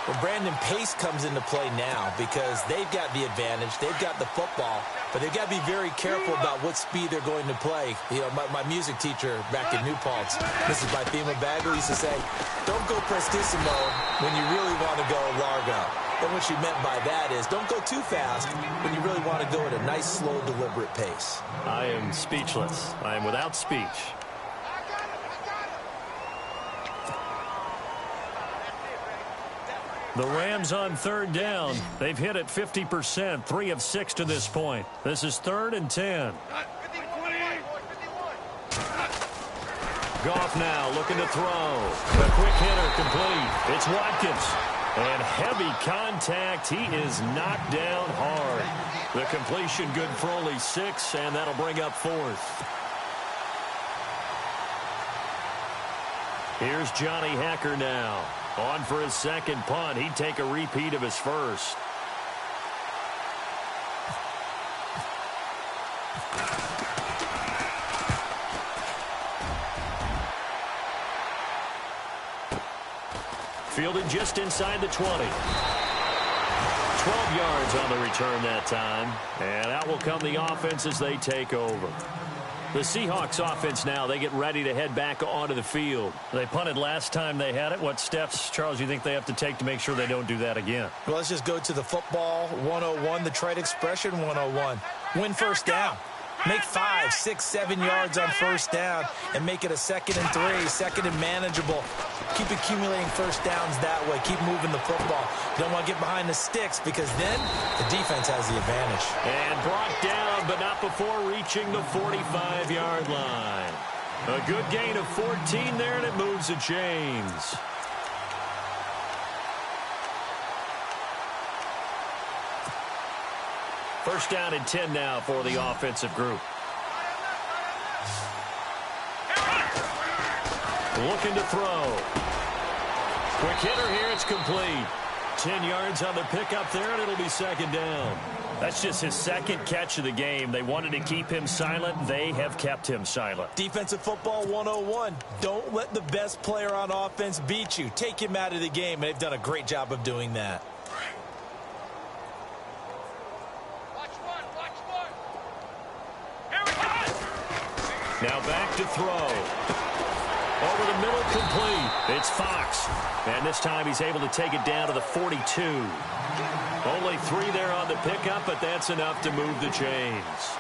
Well, Brandon, pace comes into play now because they've got the advantage. They've got the football, but they've got to be very careful about what speed they're going to play. You know, my music teacher back in New Paltz, Mrs. Bythema Bagel, used to say, don't go prestissimo when you really want to go largo. And what she meant by that is don't go too fast when you really want to go at a nice, slow, deliberate pace. I am speechless. I am without speech. The Rams on third down. They've hit it 50%, 3 of 6 to this point. This is 3rd and 10. Goff now looking to throw. A quick hitter complete. It's Watkins. And heavy contact. He is knocked down hard. The completion good for only 6, and that'll bring up 4th. Here's Johnny Hacker now. On for his second punt. He'd take a repeat of his first. Fielded just inside the 20. 12 yards on the return that time. And out will come the offense as they take over. The Seahawks offense now, they get ready to head back onto the field. They punted last time they had it. What steps, Charles, do you think they have to take to make sure they don't do that again? Well, let's just go to the football 101, the trite expression 101. Win first down. Make 5, 6, 7 yards on first down and make it a 2nd and 3, 2nd and manageable. Keep accumulating first downs that way. Keep moving the football. You don't want to get behind the sticks because then the defense has the advantage. And brought down, but not before reaching the 45-yard line. A good gain of 14 there, and it moves the chains. First down and 10 now for the offensive group. Looking to throw. Quick hitter here. It's complete. 10 yards on the pickup there, and it'll be second down. That's just his second catch of the game. They wanted to keep him silent. They have kept him silent. Defensive football 101. Don't let the best player on offense beat you. Take him out of the game, and they've done a great job of doing that. Now back to throw. Over the middle, complete. It's Fox. And this time he's able to take it down to the 42. Only 3 there on the pickup, but that's enough to move the chains.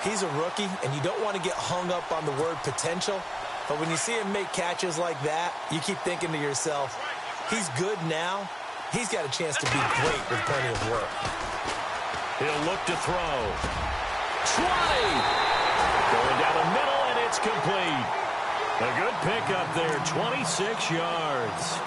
He's a rookie, and you don't want to get hung up on the word potential. But when you see him make catches like that, you keep thinking to yourself, he's good now. He's got a chance to be great with plenty of work. He'll look to throw. 20! Going down the middle, and it's complete. A good pickup there, 26 yards.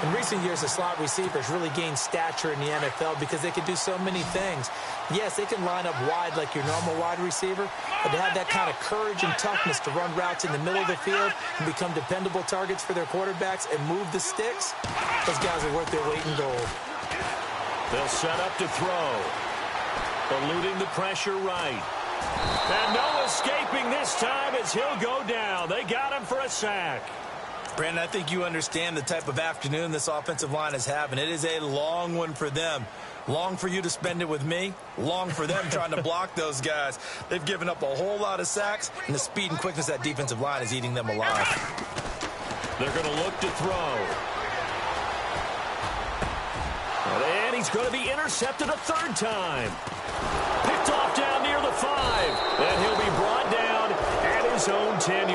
In recent years, the slot receivers really gained stature in the NFL because they can do so many things. Yes, they can line up wide like your normal wide receiver, but to have that kind of courage and toughness to run routes in the middle of the field and become dependable targets for their quarterbacks and move the sticks, those guys are worth their weight in gold. They'll set up to throw. Eluding the pressure right. And no escaping this time as he'll go down. They got him for a sack. Brandon, I think you understand the type of afternoon this offensive line is having. It is a long one for them. Long for you to spend it with me. Long for them trying to block those guys. They've given up a whole lot of sacks, and the speed and quickness of that defensive line is eating them alive. They're going to look to throw. And he's going to be intercepted a 3rd time. Picked off down near the 5. And he'll be brought down at his own 10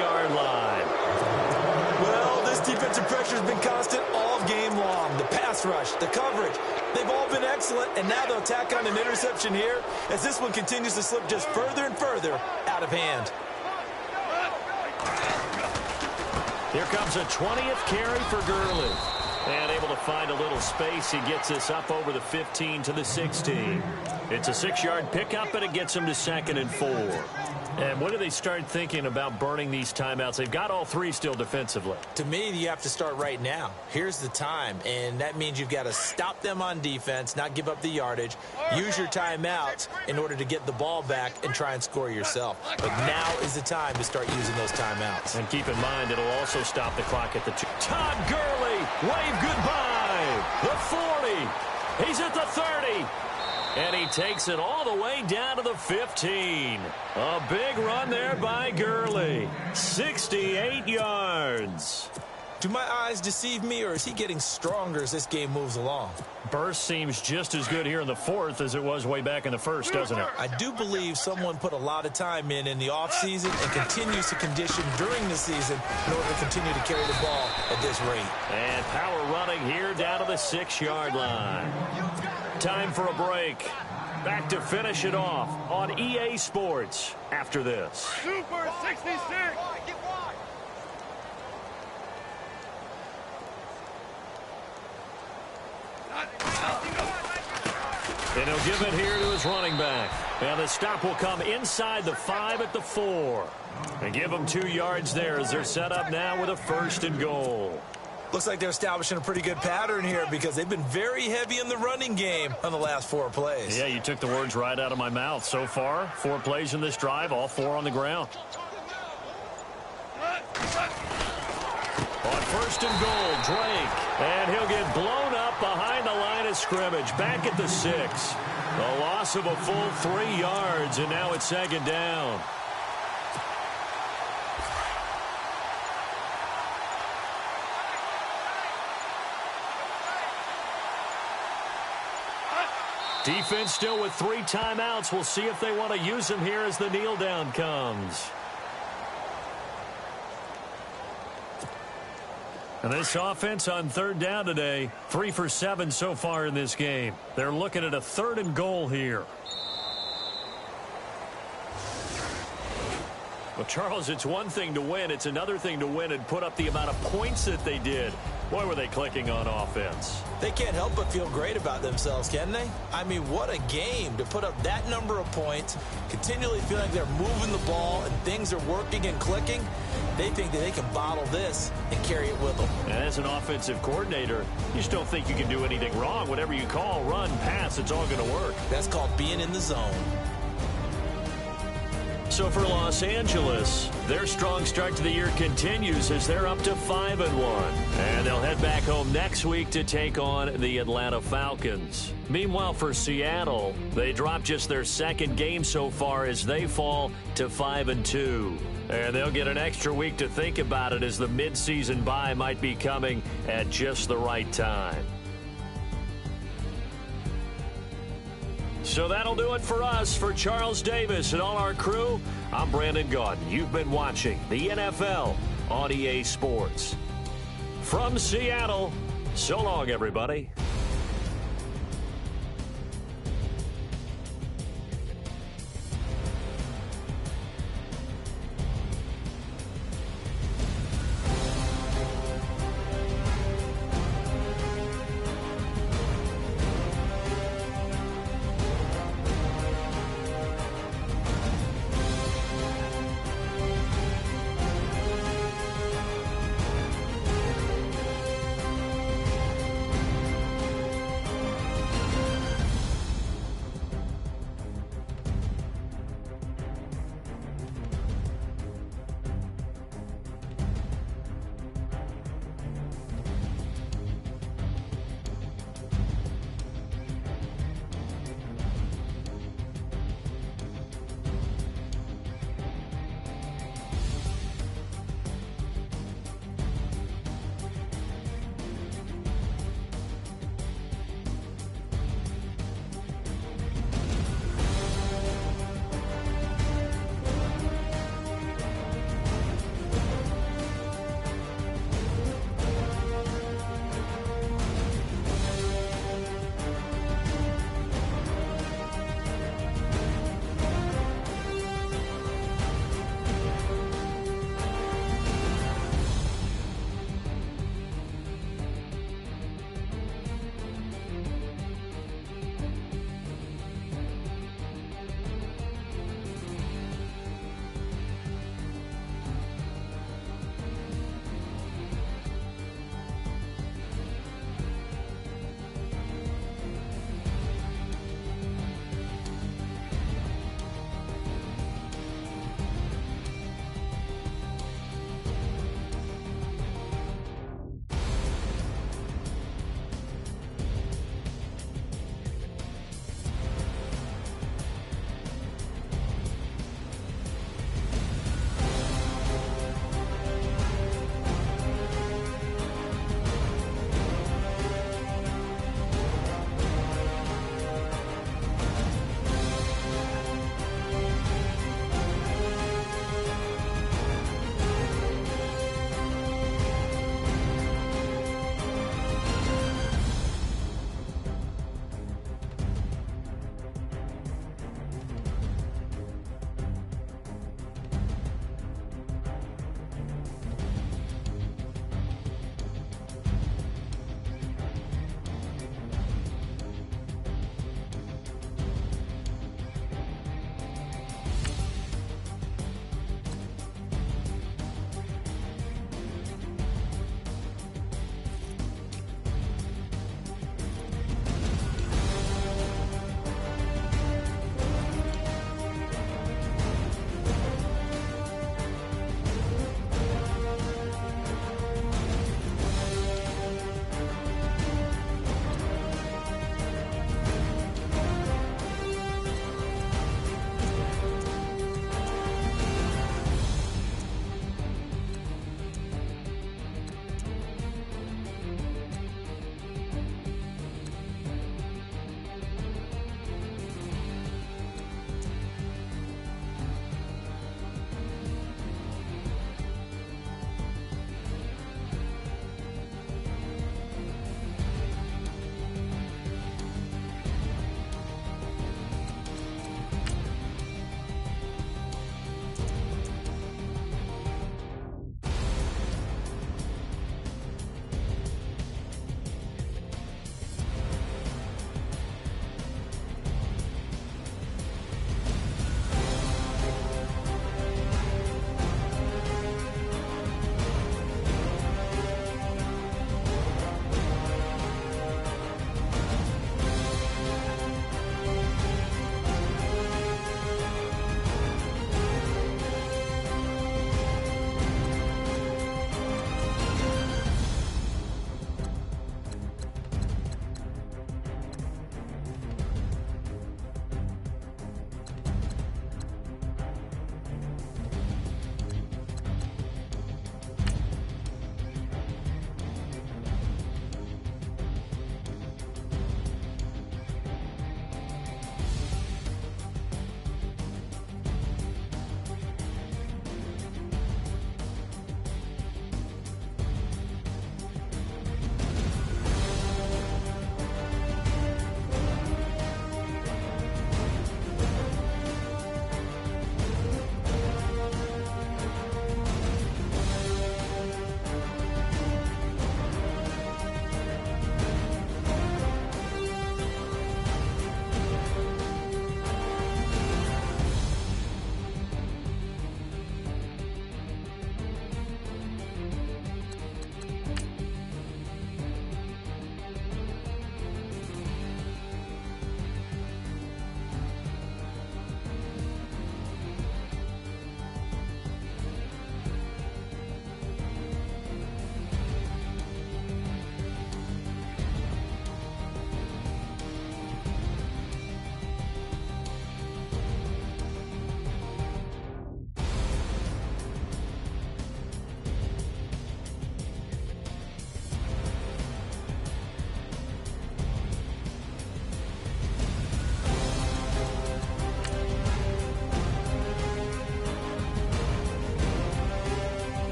pressure's been constant all game long. The pass rush, the coverage, they've all been excellent, and now they'll tack on an interception here as this one continues to slip just further and further out of hand. Here comes a 20th carry for Gurley. And able to find a little space. He gets this up over the 15 to the 16. It's a 6-yard pickup, and it gets him to 2nd and 4. And when do they start thinking about burning these timeouts? They've got all 3 still defensively. To me, you have to start right now. Here's the time, and that means you've got to stop them on defense, not give up the yardage, use your timeouts in order to get the ball back and try and score yourself. But now is the time to start using those timeouts. And keep in mind, it'll also stop the clock at the 2. Todd Gurley, wave goodbye. The 40. He's at the 30. And he takes it all the way down to the 15. A big run there by Gurley. 68 yards. Do my eyes deceive me, or is he getting stronger as this game moves along? Burst seems just as good here in the 4th as it was way back in the 1st, doesn't it? I do believe someone put a lot of time in the offseason and continues to condition during the season in order to continue to carry the ball at this rate. And power running here down to the 6-yard line. Time for a break. Back to finish it off on EA Sports after this. Super 66. And he'll give it here to his running back. And the stop will come inside the 5 at the 4. And give them 2 yards there as they're set up now with a 1st and goal. Looks like they're establishing a pretty good pattern here because they've been very heavy in the running game on the last 4 plays. Yeah, you took the words right out of my mouth. So far, 4 plays in this drive, all 4 on the ground. On 1st and goal, Drake. And he'll get blown up behind the line of scrimmage. Back at the 6. A loss of a full 3 yards, and now it's 2nd down. Defense still with 3 timeouts. We'll see if they want to use them here as the kneel down comes. And this offense on 3rd down today, 3 for 7 so far in this game. They're looking at a 3rd and goal here. Well, Charles, it's one thing to win. It's another thing to win and put up the amount of points that they did. Boy, were they clicking on offense. They can't help but feel great about themselves, can they? I mean, what a game to put up that number of points, continually feeling like they're moving the ball and things are working and clicking. They think that they can bottle this and carry it with them. And as an offensive coordinator, you just don't think you can do anything wrong. Whatever you call, run, pass, it's all going to work. That's called being in the zone. So for Los Angeles, their strong start to the year continues as they're up to 5-1. And they'll head back home next week to take on the Atlanta Falcons. Meanwhile, for Seattle, they dropped just their 2nd game so far as they fall to 5-2. And they'll get an extra week to think about it as the midseason bye might be coming at just the right time. So that'll do it for us. For Charles Davis and all our crew, I'm Brandon Gaudin. You've been watching the NFL on EA Sports. From Seattle, so long, everybody.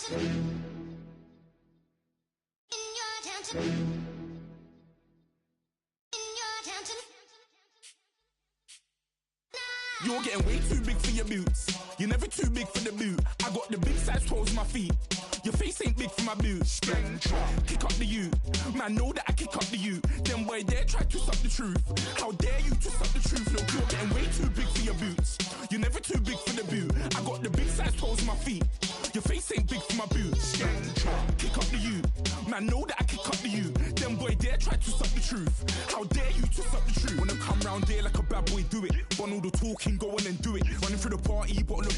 You're getting way too big for your boots. You're never too big for the boot. I got the big size toes on my feet. Your face ain't big for my boots. Kick up the you. Man, know that I kick up the you. Them boy there try to suck the truth. How dare you to suck the truth? Look, you're getting way too big for your boots. You're never too big for the boot. I got the big size toes on my feet. Your face ain't big for my boots. Kick up the you. Man, know that I kick up the you. Them boy there try to suck the truth. How dare you to suck the truth? Wanna come round there like a bad boy, do it. Want all the talking, go on and do it. Running through the party, bottle up.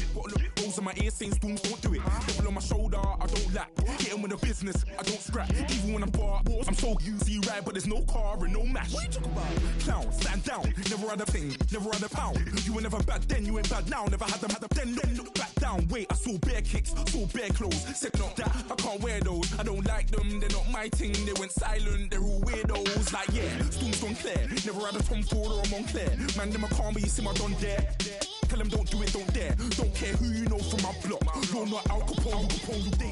Rolls on my ear saying storms, don't do it. Double on my shoulder, I don't lack. Getting with the business, I don't scrap. Even when I'm bar, I'm so easy right, but there's no car and no match. What you talk about? Clown, stand down. Never had a thing, never had a pound. You were never bad then, you ain't bad now. Never had them, then look back down. Wait, I saw bare kicks, saw bare clothes. Said not that, I can't wear those. I don't like them, they're not my thing. They went silent, they're all weirdos. Like yeah, storms gone clear. Never had a Tom Ford or a Montclair. Man, them I can't, but you see my Don there. Tell them don't do it, don't dare. Don't care who you know from my block. You're not Al Capone,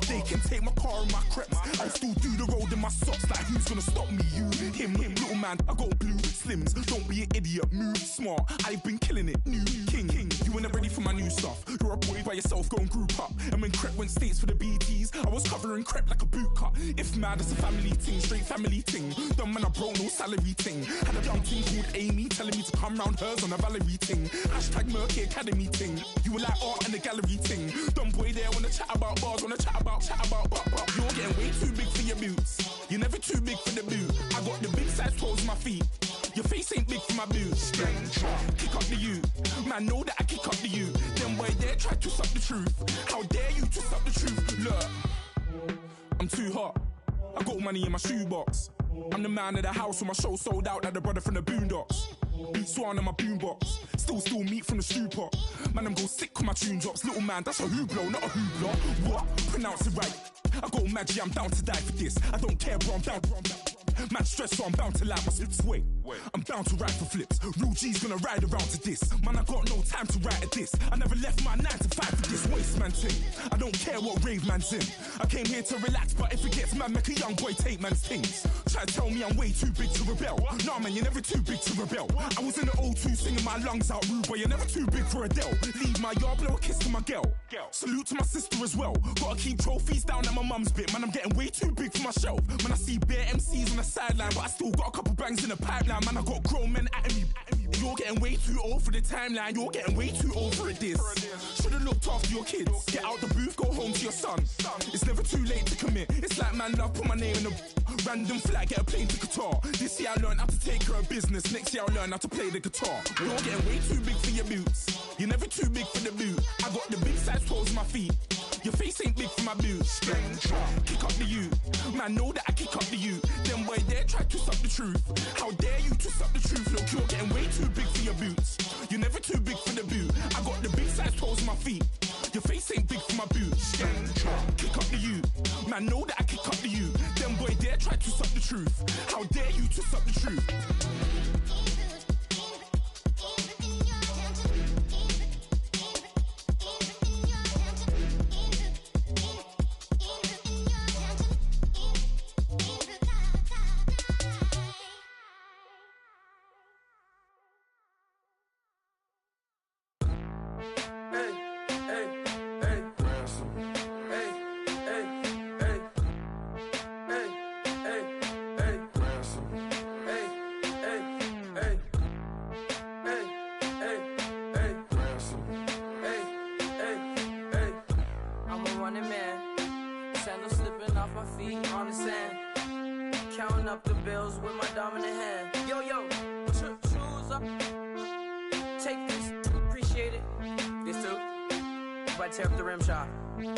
they can take my car and my creps. I still do the road in my socks. Like who's gonna stop me? You, him, little man. I got blue slims. Don't be an idiot, move smart. I've been killing it, new king. You ain't ready for my new stuff. You're a boy by yourself, go and group up. And when Crep went states for the BTs, I was covering Crep like a boot cut. If mad, it's a family thing, straight family thing. Dumb man, I broke no salary thing. Had a young thing called Amy telling me to come round hers on a Valerie thing. Hashtag Murky Academy thing. You were like art and the gallery thing. Dumb boy there wanna chat about bars, wanna chat about. You're getting way too big for your boots. You're never too big for the boot. I got the big size toes on my feet. Your face ain't big for my boots. Kick up the you. Man, know that I kick up the you. Them boy there try to suck the truth. How dare you to suck the truth? Look, I'm too hot. I got money in my shoebox. I'm the man of the house when my show sold out like the brother from the Boondocks. Beat Swan in my boombox. Still meat from the stew pot. Man, I'm go sick when my tune drops. Little man, that's a hooplo, not a hoopla. What? Pronounce it right. I go Maggie, I'm down to die for this. I don't care, bro, I'm down. Man stressed, so I'm bound to like my slips. Wait, I'm bound to ride for flips. Real G's gonna ride around to this. Man, I got no time to write at this. I never left my 9 to 5 for this waste man thing. I don't care what rave man's in. I came here to relax, but if it gets mad, make a young boy take man's things. Try to tell me I'm way too big to rebel. Nah, man, you're never too big to rebel. I was in the O2 singing my lungs out, rude, but you're never too big for Adele. Leave my yard, blow a kiss to my girl. Salute to my sister as well. Gotta keep trophies down at my mum's bit. Man, I'm getting way too big for my shelf. Man, I see bare MCs on the sideline, but I still got a couple bangs in the pipeline. Man, I got grown men at me. You're getting way too old for the timeline. You're getting way too old for a diss. Should've looked after your kids. Get out the booth, go home to your son. It's never too late to commit. It's like man, love, put my name in a random flag, get a plane to Qatar. This year I learned how to take care of business. Next year I learned how to play the guitar. You're getting way too big for your boots. You're never too big for the boot. I got the big size toes on my feet. Your face ain't big for my boots. Kick up the you. Man, know that I kick up the you. Them boy there try to suck the truth. How dare you to suck the truth? Look, you're getting way too big for your boots. You're never too big for the boot. I got the big size toes on my feet. Your face ain't big for my boots. Kick up the you. Man, know that I kick up the you. Them boy there try to suck the truth. How dare you to suck the truth? Tear up the rim shot. I'm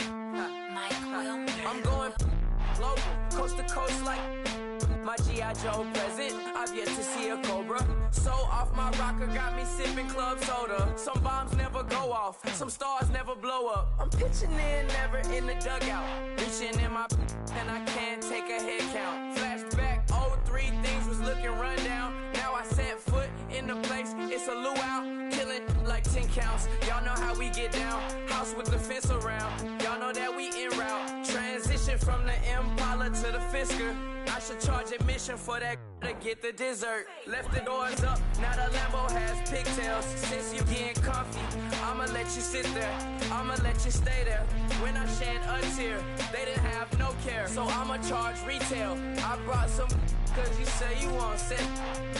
going global, coast to coast like my G.I. Joe present. I've yet to see a Cobra. So off my rocker got me sipping club soda. Some bombs never go off, some stars never blow up. I'm pitching in, never in the dugout. Reaching in my and I can't take a head count. Flashback, 03, things was looking run down. Now I set foot in the place, it's a luau. Killing like 10 counts, y'all know how we get down. House with the fence around, y'all know that we en route. From the Impala to the Fisker, I should charge admission for that to get the dessert. Left the doors up, now the Lambo has pigtails. Since you getting comfy, I'ma let you sit there, I'ma let you stay there. When I shed a tear, they didn't have no care, so I'ma charge retail. I brought some cause you say you want sick.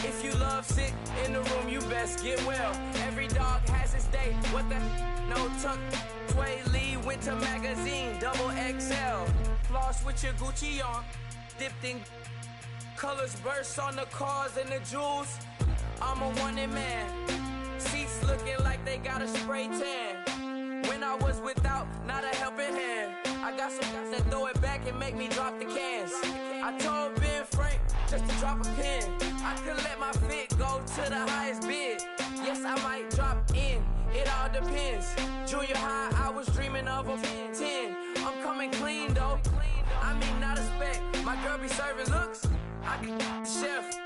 If you love sick in the room, you best get well. Every dog has its day, what the no tuck. Sway Lee Winter Magazine, double XL. Floss with your Gucci on, dipped in colors burst on the cars and the jewels. I'm a wanted man, seats looking like they got a spray tan. When I was without, not a helping hand. I got some guys that throw it back and make me drop the cans. I told Ben Frank just to drop a pin. I could let my fit go to the highest bid. Yes, I might drop in, it all depends. Junior high, I was dreaming of a 10. I'm coming clean though, I mean not a spec. My girl be serving looks, I can the chef.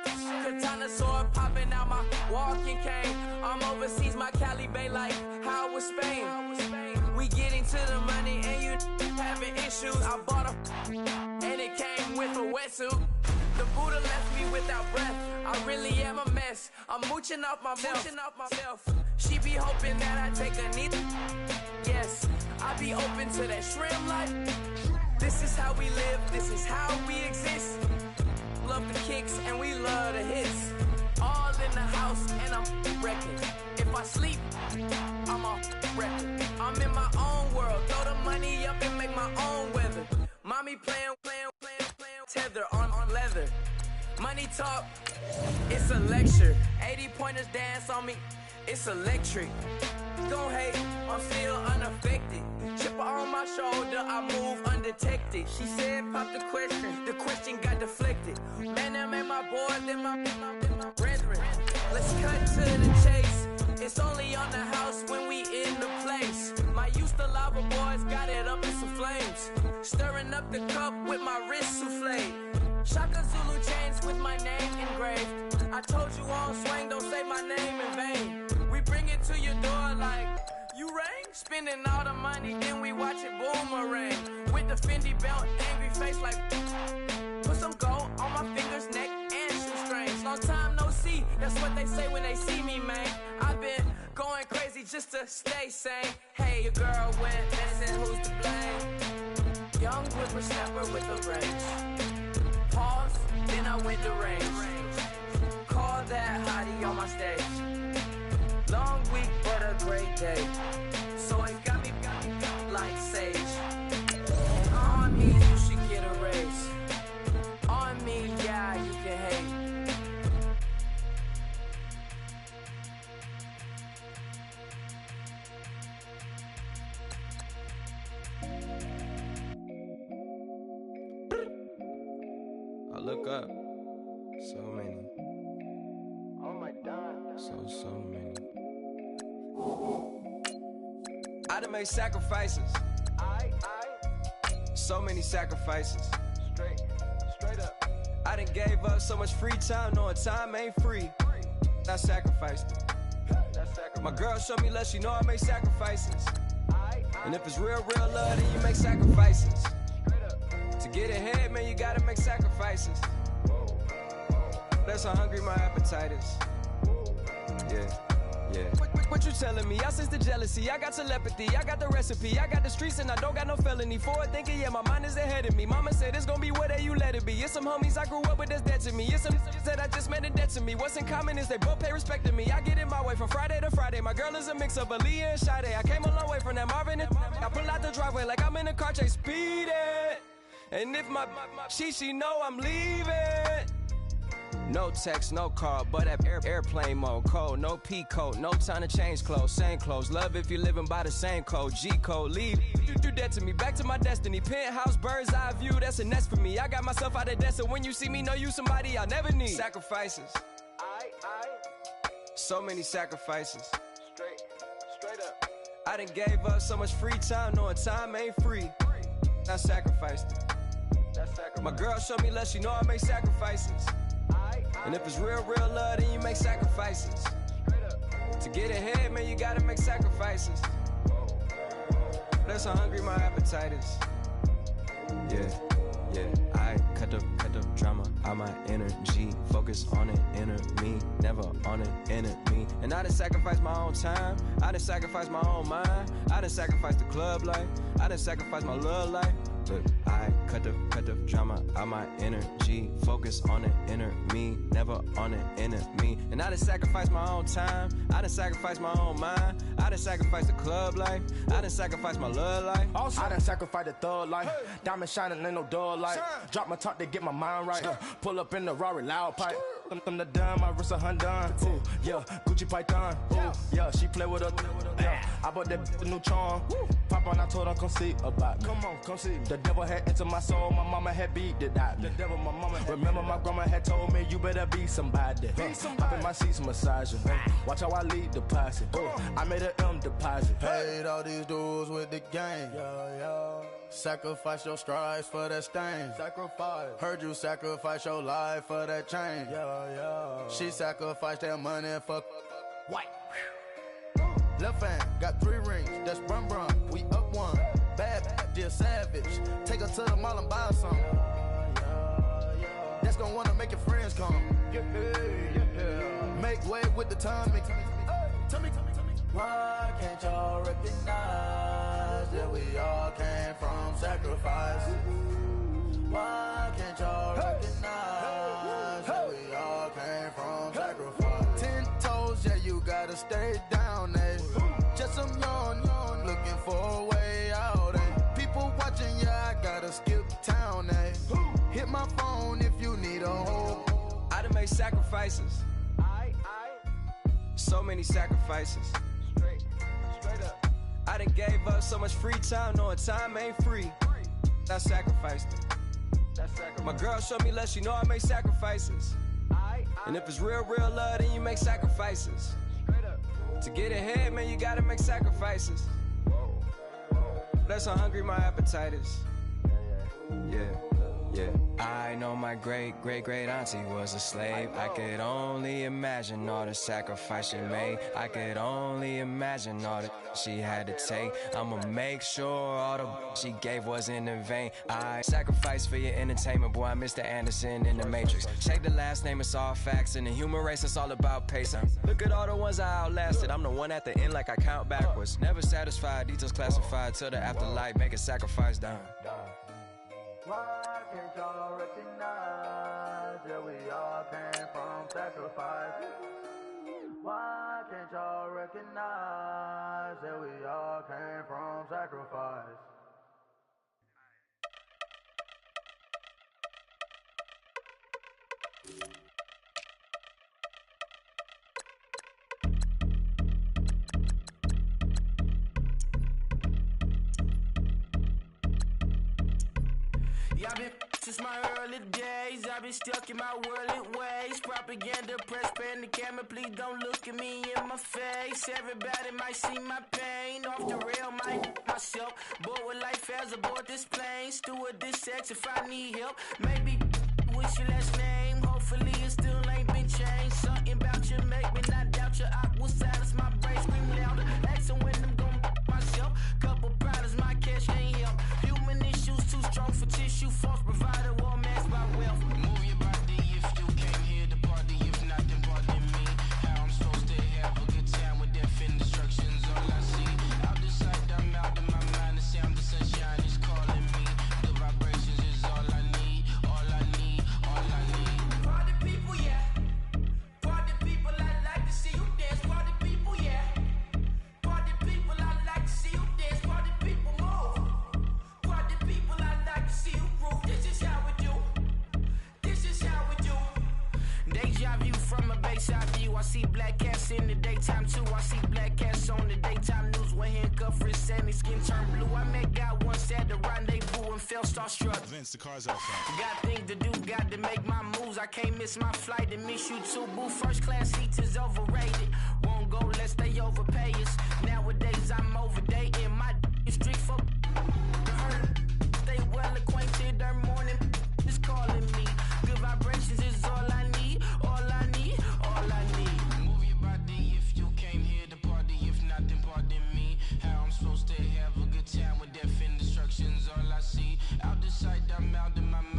Katana sword popping out my walking cane. I'm overseas, my Cali Bay like how was Spain. We getting to the money and you having issues. I bought a and it came with a wetsuit. The Buddha left me without breath. I really am a mess. I'm mooching off myself. She be hoping that I take a knee. Yes, I be open to that shrimp life. This is how we live, this is how we exist. Love the kicks and we love the hits. All in the house and I'm wrecking. If I sleep, I'm off record. I'm in my own world, throw the money up and make my own weather. Mommy playing, tether on leather. Money talk, it's a lecture. 80 pointers dance on me, it's electric. Don't hate, I'm still unaffected. Chipper on my shoulder, I move undetected. She said pop the question got deflected. Man, that made my boy, then my brethren. Let's cut to the chase. It's only on the house when we in the place. My used to lava boys got it up in some flames. Stirring up the cup with my wrist souffle. Shaka Zulu chains with my name engraved. I told you on swing, don't say my name in vain. We bring it to your door like, you rang? Spending all the money, then we watch it boomerang. With the Fendi belt, angry face like, put some gold on my fingers, neck, and shoestrings. Long time no see, that's what they say when they see me, man. I've been going crazy just to stay sane. Hey, your girl went missing, who's to blame? Young whippersnapper with a range. Pause, then I went to range. Call that hottie on my stage. Long week, but a great day. So it got me like sage. And on me, you should get a raise. On me, yeah, you can hate. I look up, so many. Oh my God. So many. I done made sacrifices. So many sacrifices. Straight up. I done gave up so much free time, knowing time ain't free. I sacrificed it. My girl showed me love, she know I make sacrifices. And if it's real love, then you make sacrifices. To get ahead, man, you gotta make sacrifices. That's how hungry my appetite is. Yeah. What you telling me? I sense the jealousy, I got telepathy, I got the recipe, I got the streets and I don't got no felony. Forward thinking, yeah, my mind is ahead of me. Mama said it's gonna be whatever you let it be. It's some homies I grew up with that's dead to me. It's some that I just met in debt to me. What's in common is they both pay respect to me. I get it my way from Friday to Friday. My girl is a mix of Aaliyah and Sade. I came a long way from that Marvin and I pull out the driveway like I'm in a car chase speeding. And if my she know I'm leaving. No text, no call, but at airplane mode. Cold, no P code, no time to change clothes. Same clothes, love if you're living by the same code. G code, leave. You do that to me, back to my destiny. Penthouse, bird's eye view, that's a nest for me. I got myself out of debt, so when you see me, know you somebody I never need. Sacrifices. So many sacrifices. Straight up. I done gave up so much free time, knowing time ain't free. I sacrificed it. My girl showed me love, she know I make sacrifices. And if it's real love, then you make sacrifices. To get ahead, man, you gotta make sacrifices. That's how hungry my appetite is. Yeah. I cut the drama out my energy. Focus on an inner me, never on an enemy. And I done sacrificed my own time, I done sacrificed my own mind, I done sacrificed the club life, I done sacrificed my love life. But I cut the drama out my energy. Focus on an inner me, never on an enemy. And I done sacrificed my own time, I done sacrificed my own mind, I done sacrificed the club life, I done sacrificed my love life. Also, I done sacrificed the thug life. Diamond shining, ain't no dull light. Drop my top to get my mind right. Pull up in the Rari loud pipe. Them the dime, my wrist a Hyundai. Ooh, yeah, Gucci Python. Ooh, yeah, she play with her. Yeah, I bought that new charm. Pop on, I told her come see about me. Come on, come see. The devil had entered my soul, my mama had beat it out. The devil, my mama. Remember my grandma had told me you better be somebody. Hop in my seats, massaging. Watch how I lead the posse. I made an M deposit. Paid all these dues with the game. Sacrifice your strides for that stain. Sacrifice. Heard you sacrifice your life for that change. She sacrificed that money for white. Left hand got 3 rings. That's brum brum. We up one. Bad, dear savage. Take her to the mall and buy something. That's gonna wanna make your friends come. Make way with the timing. Tell me. Why can't y'all recognize that we all came from sacrifice? Why can't y'all recognize that we all came from sacrifice? 10 toes, yeah, you gotta stay down, eh? Just some yawn, looking for a way out, eh? People watching, yeah, I gotta skip town, eh? Hit my phone if you need a hold. I done made sacrifices. So many sacrifices. Straight up. I done gave up so much free time, knowing time ain't free. I sacrificed it. My girl showed me love, she know I make sacrifices. And if it's real love, then you make sacrifices. To get ahead, man, you gotta make sacrifices. That's how hungry my appetite is. Yeah. I know my great auntie was a slave. I could only imagine all the sacrifice she made. I could only imagine all that she had to take. I'ma make sure all the she gave wasn't in vain. I sacrificed for your entertainment, boy. I'm Mr. Anderson in the Matrix. Check the last name, it's all facts. In the human race, it's all about pacing. Look at all the ones I outlasted. I'm the one at the end like I count backwards. Never satisfied, details classified till the afterlife. Make a sacrifice down. Why can't y'all recognize that we all came from sacrifice? Why can't y'all recognize that we all came from sacrifice? I've been since my early days, I've been stuck in my worldly ways. Propaganda, press, pan the camera, please don't look at me in my face. Everybody might see my pain, off the rail, might myself. Bored with life as aboard this plane, steward this sex if I need help. Maybe what's your last name? Hopefully it still ain't been changed. Something about you make me not doubt you. I will silence my brain, scream louder. Asking when I'm gonna myself. Couple problems, my cash ain't help. Human issues too strong for tissue. False provider, war masked by wealth. Move your body if you came here to party. If not, then pardon me. How I'm supposed to have a good time with death and destruction's all I see. Out the sight, I'm out of my mind. The sound of sunshine is calling me. The vibrations is all I need. All I need, all I need. Party people, yeah. Party people, I like to see you dance. Party people, yeah. Party people, I like to see you dance. Party people, move. Party people, I like to see you groove. This is how we do. This is how we do. Deja vu from a bayside view. I see black cats in the daytime too. I see black cats on the daytime news. When handcuffed wrist and his skin turned blue. I met God once at the rendezvous and felt starstruck. Vince, the car's out front. Got things to do, got to make my moves. I can't miss my flight and miss you too, boo. First class seats is overrated. Won't go lest they overpay us. Nowadays I'm overdating. My is strict for stay well acquainted. Their morning is calling me. Good vibrations is all I need. All I need, all I need. Move your body if you came here to party. If not, then pardon me. How I'm supposed to have a good time with death and destruction's all I see. Out the sight, I'm out of my mind.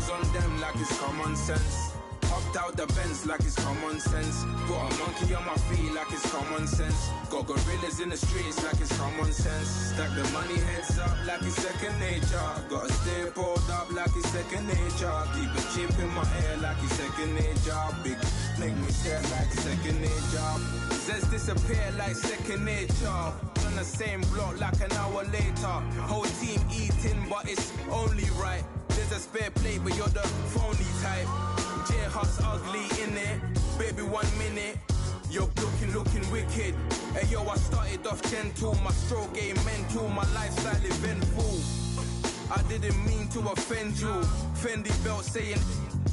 styles on them like it's common sense. Hopped out the Benz like it's common sense. Got a monkey on my feet like it's common sense. Got gorillas in the streets like it's common sense. Stack the money heads up like it's second nature. Gotta stay pulled up like it's second nature. Keep a chip in my ear like it's second nature. Big make me stare like second nature. Says disappear like second nature. On the same block like an hour later. Whole team eating but it's only right. There's a spare plate but you're the phony type. J-Hut's ugly in it. Baby 1 minute. You're looking wicked. Hey yo, I started off gentle. My stroke game mental. My lifestyle eventful. I didn't mean to offend you. Fendi belt saying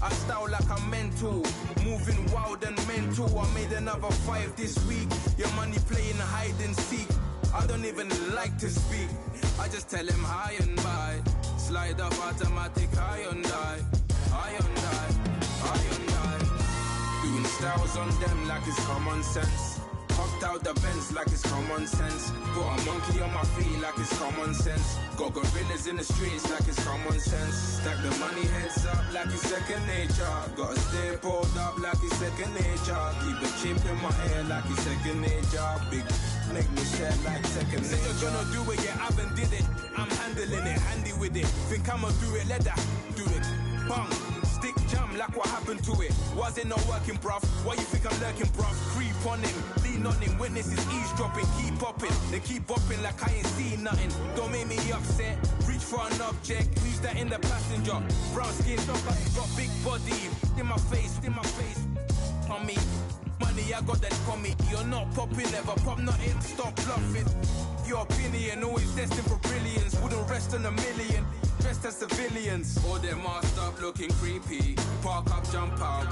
I style like I'm mental. Moving wild and mental. I made another 5 this week. Your money playing hide and seek. I don't even like to speak. I just tell him hi and bye. Slide up automatic high and die. High and die. Doing styles on them like it's common sense. Hopped out the Benz like it's common sense. Got a monkey on my feet like it's common sense. Got gorillas in the streets like it's common sense. Stack the money heads up like it's second nature. Gotta stay pulled up like it's second nature. Keep a chip in my ear like it's second nature. Big make me stare like second nature. Say you're gonna do it, yeah, I haven't did it. I'm handling it, handy with it. Think I'ma do it, let that do it. Bang. Stick jam like what happened to it. Was it not working, bruv? Why you think I'm lurking, bruv? Creep on him, lean on him. Witnesses eavesdropping, keep popping. They keep bopping like I ain't seen nothing. Don't make me upset. Reach for an object. Who's that in the passenger? Brown skin, got big body. In my face, on me. Money, I got that for me. You're not popping, never pop nothing. Stop bluffing. Your opinion always destined for brilliance. Wouldn't rest on a million. Dressed as civilians. All them masked up looking creepy. Park up, jump out,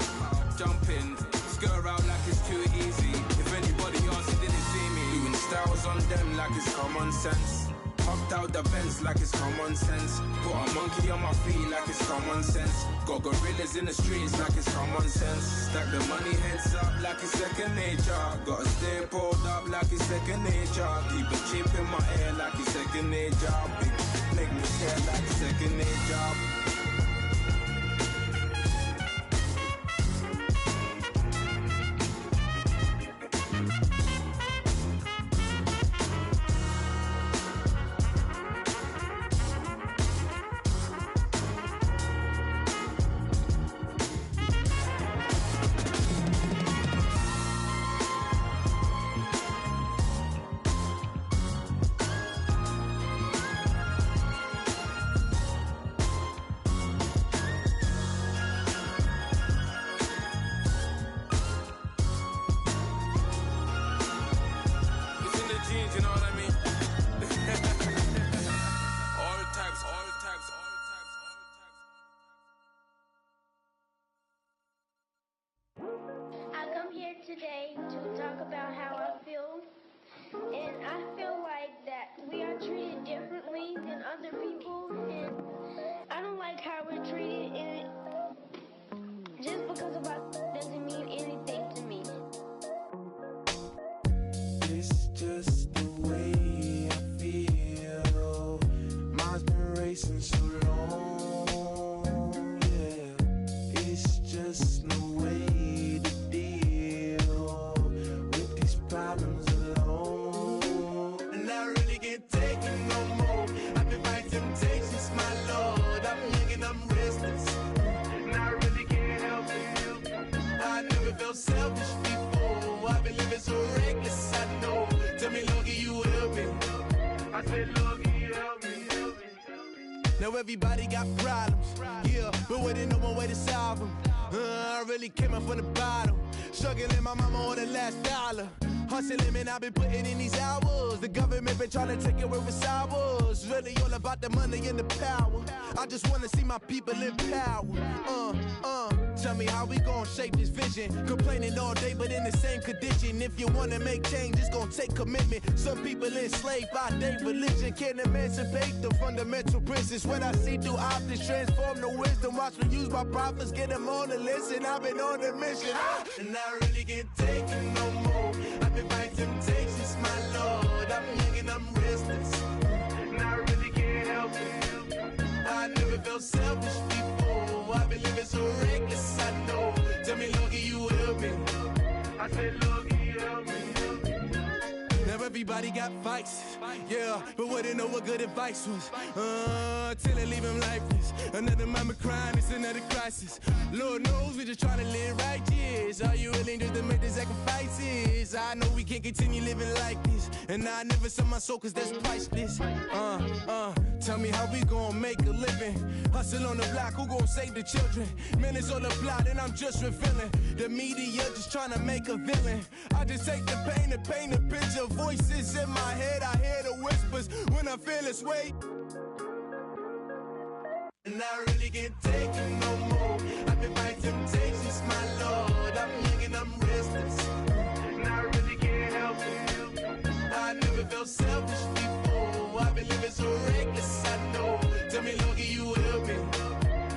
jump in. Skirt out like it's too easy. If anybody else didn't see me. Doing styles on them like it's common sense. Hopped out the Benz like it's common sense. Got a monkey on my feet like it's common sense. Got gorillas in the streets like it's common sense. Stack the money heads up like it's second nature. Gotta stay pulled up like it's second nature. Keep a chip in my ear like it's second nature. Big make me stare like second nature. Today to talk about how I feel, and I feel like that we are treated differently than other people, and I don't like how we're treated, and just because of us doesn't mean anything to me. It's just the way I feel. Mine's been racing so long, yeah. It's just no way problems alone, and I really can't take it no more. I've been fighting temptations, my Lord. I'm young and I'm restless, and I really can't help it. I never felt selfish before. I've been living so reckless, I know. Tell me, Lord, can you help me? I said, Lord, can you help me? Now everybody got problems, yeah, but waiting no one way to solve them. I really came up from the bottom, struggling my mama on the last dollar. Hustling, man, I've been putting in these hours. The government been trying to take away what's ours. Really all about the money and the power. I just wanna see my people in power. Tell me how we gon' shape this vision. Complaining all day, but in the same condition. If you wanna make change, it's gon' take commitment. Some people enslaved by their religion can't emancipate the fundamental principles. What I see through optics transform the wisdom. Watch me use my prophets, get them on the list, and I've been on a mission. And I really can't take it no more. I've been fighting temptations, my Lord. I'm young and I'm restless, and I really can't help it. I never felt selfish before. everybody got vices. Yeah, but wouldn't know what good advice was. Till they leave him lifeless. Another mama crying, it's another crisis. Lord knows we just trying to live righteous. Are you willing just to make the sacrifices? I know we can't continue living like this. And I never sell my soul cause that's priceless. Tell me how we gon' make a living. Hustle on the block, who gon' save the children? Man, it's all a plot and I'm just revealing. The media just trying to make a villain. I just take the pain and paint a picture. Voices in my head, I hear the whispers when I feel this way. And I really can't take it no more. I've been fighting temptations, my Lord. I'm young and I'm restless. And I really can't help it. I never felt selfish before. I've been living so reckless, I know. Tell me, Lord, can you help me?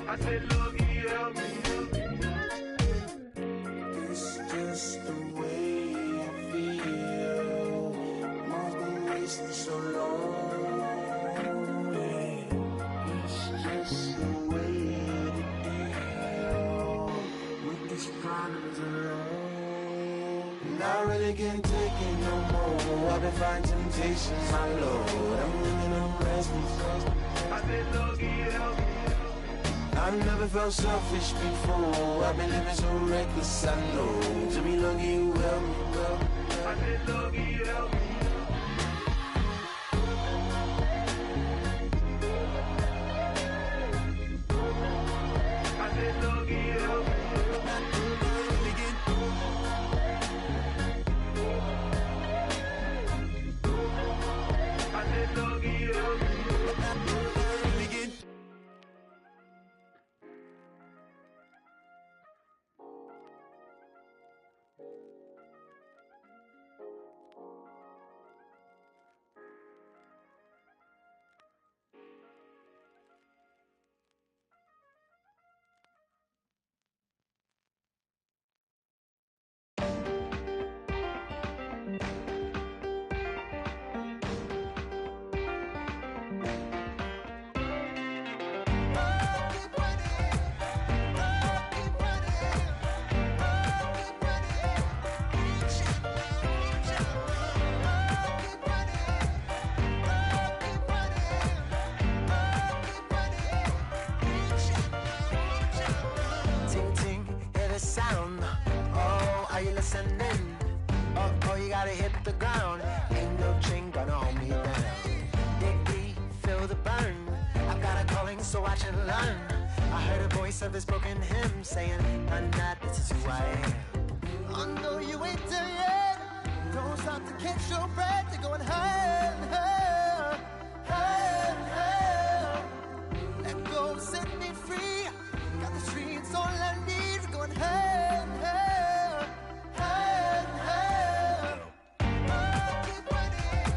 I said, Lord, can you help me? It's just the way I feel. Mom's been wasting so long. It's just the way to deal with these problems alone. And I really can't take it no more. I've been fighting temptations, my Lord. I'm living on restless. I said, Lord, can you help me? I've never felt selfish before. I've been living so reckless, I know. To me, Lord, can you help me? I said, Lord, can you help me? I said, Lord, can you help me? I said, Lord, can you help me? Oh, you gotta hit the ground. Ain't no chain gonna hold me down. Dig deep, feel the burn. I've got a calling, so watch and learn. I heard a voice of this broken hymn saying, "None that this is who I am." I know you ain't there yet. Don't stop to catch your breath. You're going higher, higher, higher, higher. Let go, set me free. Got the streets all I need. We're going higher, higher, higher, higher. Keep running,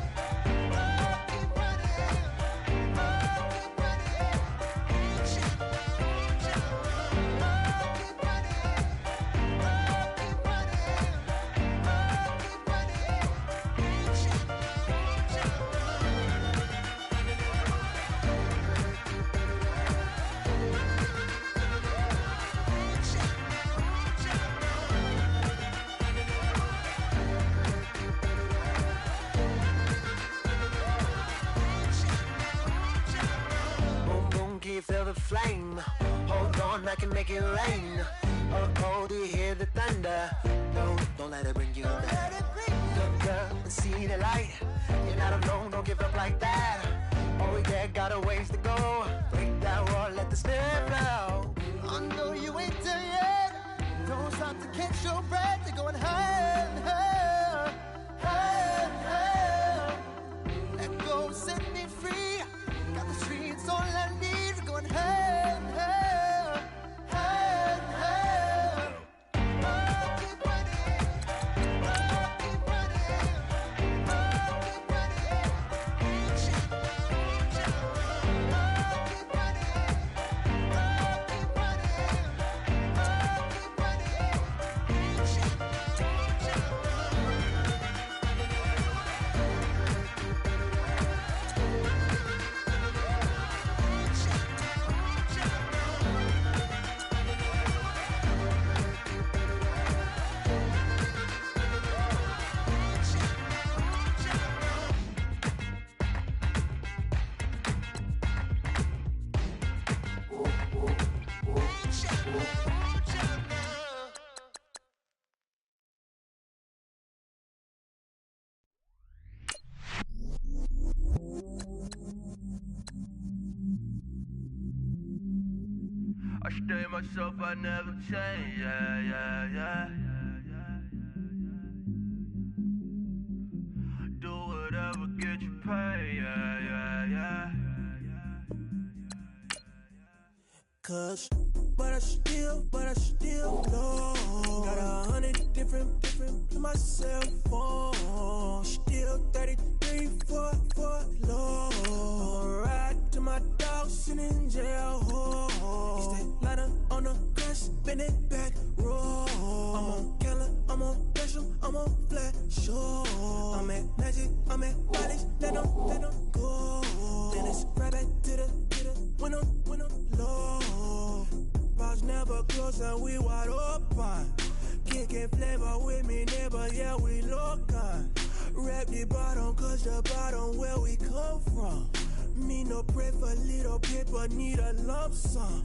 keep running, keep running. Keep feel the flame. Hold on, I can make it rain. Oh, do you hear the thunder? No, don't let it bring you down. Look up and see the light. You're not alone, don't give up like that. Oh yeah, got a ways to go. Break that wall, let the spirit flow. I know you ain't there yet. Don't stop to catch your breath. You're going higher, higher, higher, higher. Let go, set me free. Got the streets all I need. Going higher, higher, higher, higher. Keep running, keep running, keep running. Keep running, keep running. I stay myself, I never change, yeah. Do whatever, get you paid, yeah. Cause, but I still know. Got 100 different in my cell phone. Still 33 for low. I'ma ride to my dog sitting in jail. He stay lighter on the grass, bend it back, roll. I'm on Keller, I'm on Bishop, I'm on Flat Shore. I'm at Magic, I'm at Bodies, let them go. Then it's right back to the window low. Bars never close and we wide open. Kicking flavor with me, neighbor, yeah, we local. Rap the bottom, cause the bottom where we come from. Me no pray for little paper, need a lump sum.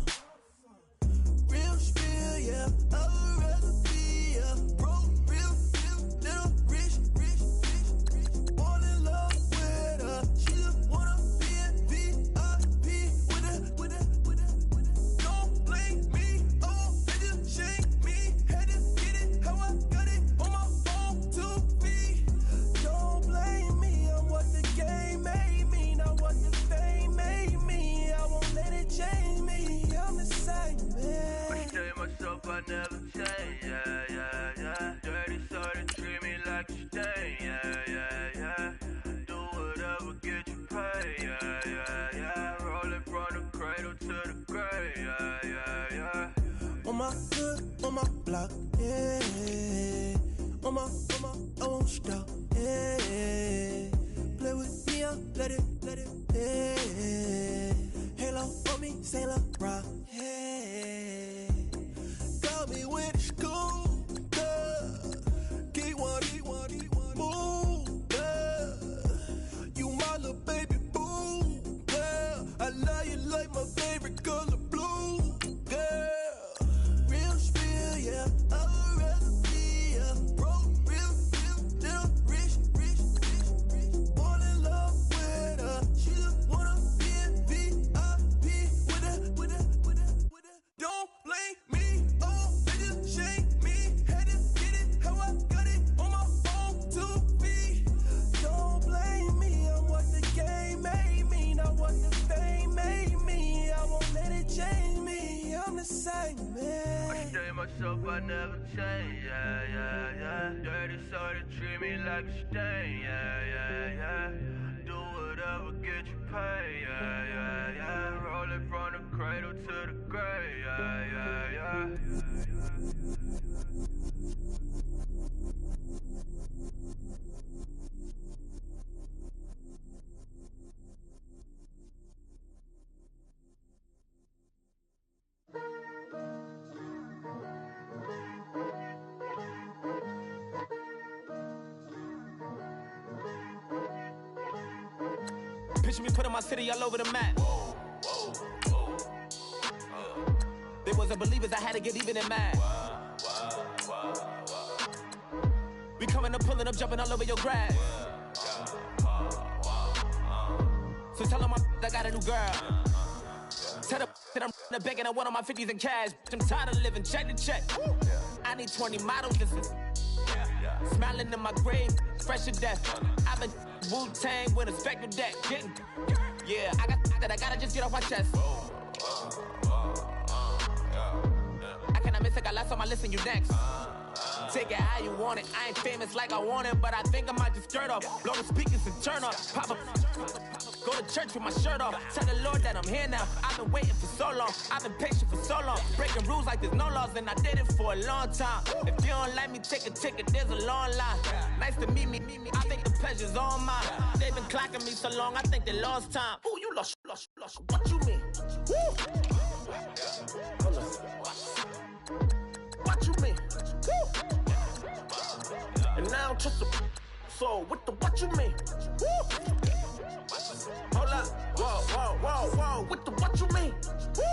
Real spill, yeah, I would rather be, yeah. Broke, real, little rich. All in love with her, she just wanna be in VIP with her. Don't blame me, oh, they just shake me. Had to get it, how I got it on my phone to be. Don't blame me, I'm what the game made me, not what the fame made me. I won't let it change me, I'm the same man. I stay myself, I never change, yeah. Dirty, so they treat me like a stain, yeah. Do whatever, get you paid, yeah. Rolling from the cradle to the grave, yeah. On my hood, on my block, yeah. On my, I won't stop, yeah. Play with me, I'll let it, yeah. Halo on me, Saint Laurent, yeah. Got me with school, yeah. Keep one, move, yeah. You my little baby boo, yeah. I love you like my favorite color blue, yeah. Real spill, yeah, I would rather be, yeah. Broke, real, little rich. All in love with her, she just wanna be in VIP with her. Don't blame me, oh, they just shake me. Had to get it, how I got it on my phone to be. Don't blame me, I'm what the game made me, not what the fame made me. I won't let it change me, I'm the same man. I stay myself, I never change, yeah. Dirty, so they treat me like a stain, yeah. Do whatever, get you paid, yeah. Rolling from the cradle to the grave, yeah. Picture me putting my city all over the map. They wasn't believers, I had to get even in mad. We coming up, pulling up, jumping all over your grass. So tell them I got a new girl. Tell them that I'm in the bank and I want all my 50s in cash. I'm tired of living check to check. I need 20 models. Smiling in my grave, fresh to death. I've been Wu-Tang with a spectral deck. Yeah, I gotta just get off my chest. I cannot miss it, got last on my list and you next. Take it how you want it, I ain't famous like I want it, but I think I might just skirt off. Blow the speakers and turn off. Pop up, go to church with my shirt off. Tell the Lord that I'm here now. I've been waiting for so long, I've been patient for so long. Breaking rules like there's no laws, and I did it for a long time. If you don't like me, take a ticket, there's a long line. Nice to meet me, I think the pleasure's all mine. They've been clocking me so long, I think they lost time. Ooh, you lost, what you mean? Woo! Hold on. What you mean? Woo! And now I don't trust the so what you mean? Woo! Hold up, whoa, what you mean? Woo!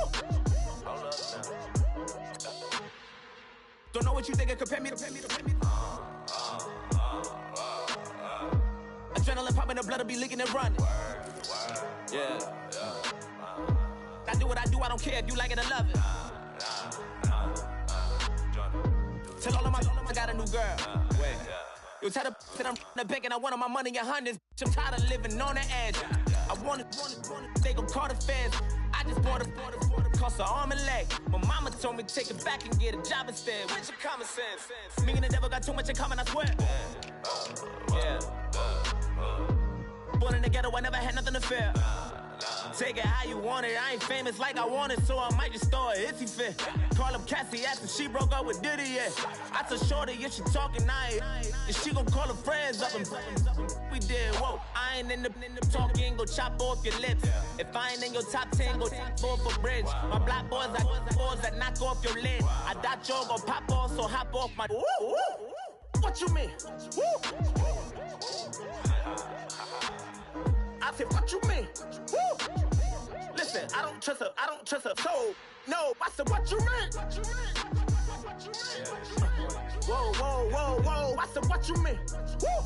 Hold up now. Don't know what you think, compare me to adrenaline popping, the blood will be leaking and running. Yeah. I do what I do, I don't care if you like it or love it. Tell all of my I got a new girl. Wait. You tell the that I'm the bank and I want all my money in hundreds. I'm tired of living on the edge. I want it, they gon' call the feds. I just bought a cost an arm and leg. My mama told me take it back and get a job instead. Where's your common sense? Me and the devil got too much in common, I swear. Yeah. Born in the ghetto, I never had nothing to fear. Take it how you want it. I ain't famous like I want it, so I might just throw a iffy fit. Call up Cassie after she broke up with Diddy, yeah. I told Shorty if she talking, and she gon' call her friends up and we did, whoa. I ain't in the talking, go chop off your lips. If I ain't in your top 10, go top 4 for bridge. My black boys, I got boys that knock off your lid. I doubt y'all gon' pop off, so hop off my. What you mean? I said, what you mean? Woo! Listen, I don't trust her, so, no, I said, what you mean? Whoa, I said, what you mean? Woo!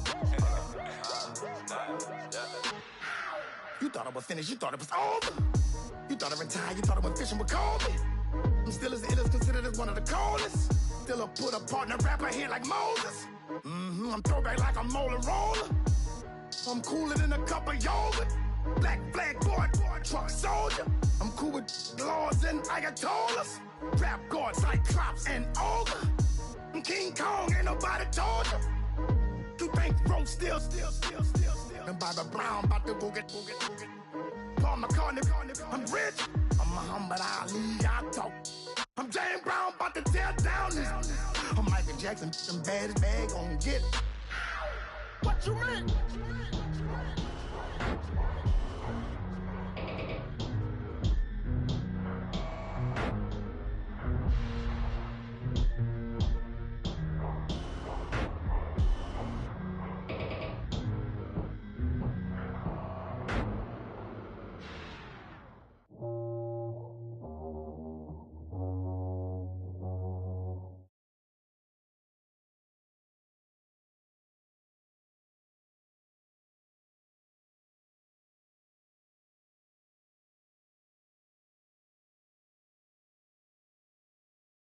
You thought I was finished, you thought it was over. You thought I retired, you thought I went fishing with Kobe. I'm still as ill as considered as one of the coldest. Still a put a partner rapper here like Moses. I'm throwback like a molar roller. I'm cooler than a cup of yogurt. Black flag boy, truck soldier. I'm cool with laws and ayatollahs. Rap gods like Cyclops and Ogre. I'm King Kong, ain't nobody told you. You think Rome still. And Bobby Brown about to go get. Paul McCartney, I'm rich. I'm Muhammad Ali, I talk. I'm James Brown, about to tear down this. I'm Michael Jackson, some bad as bag gon' get. What you mean?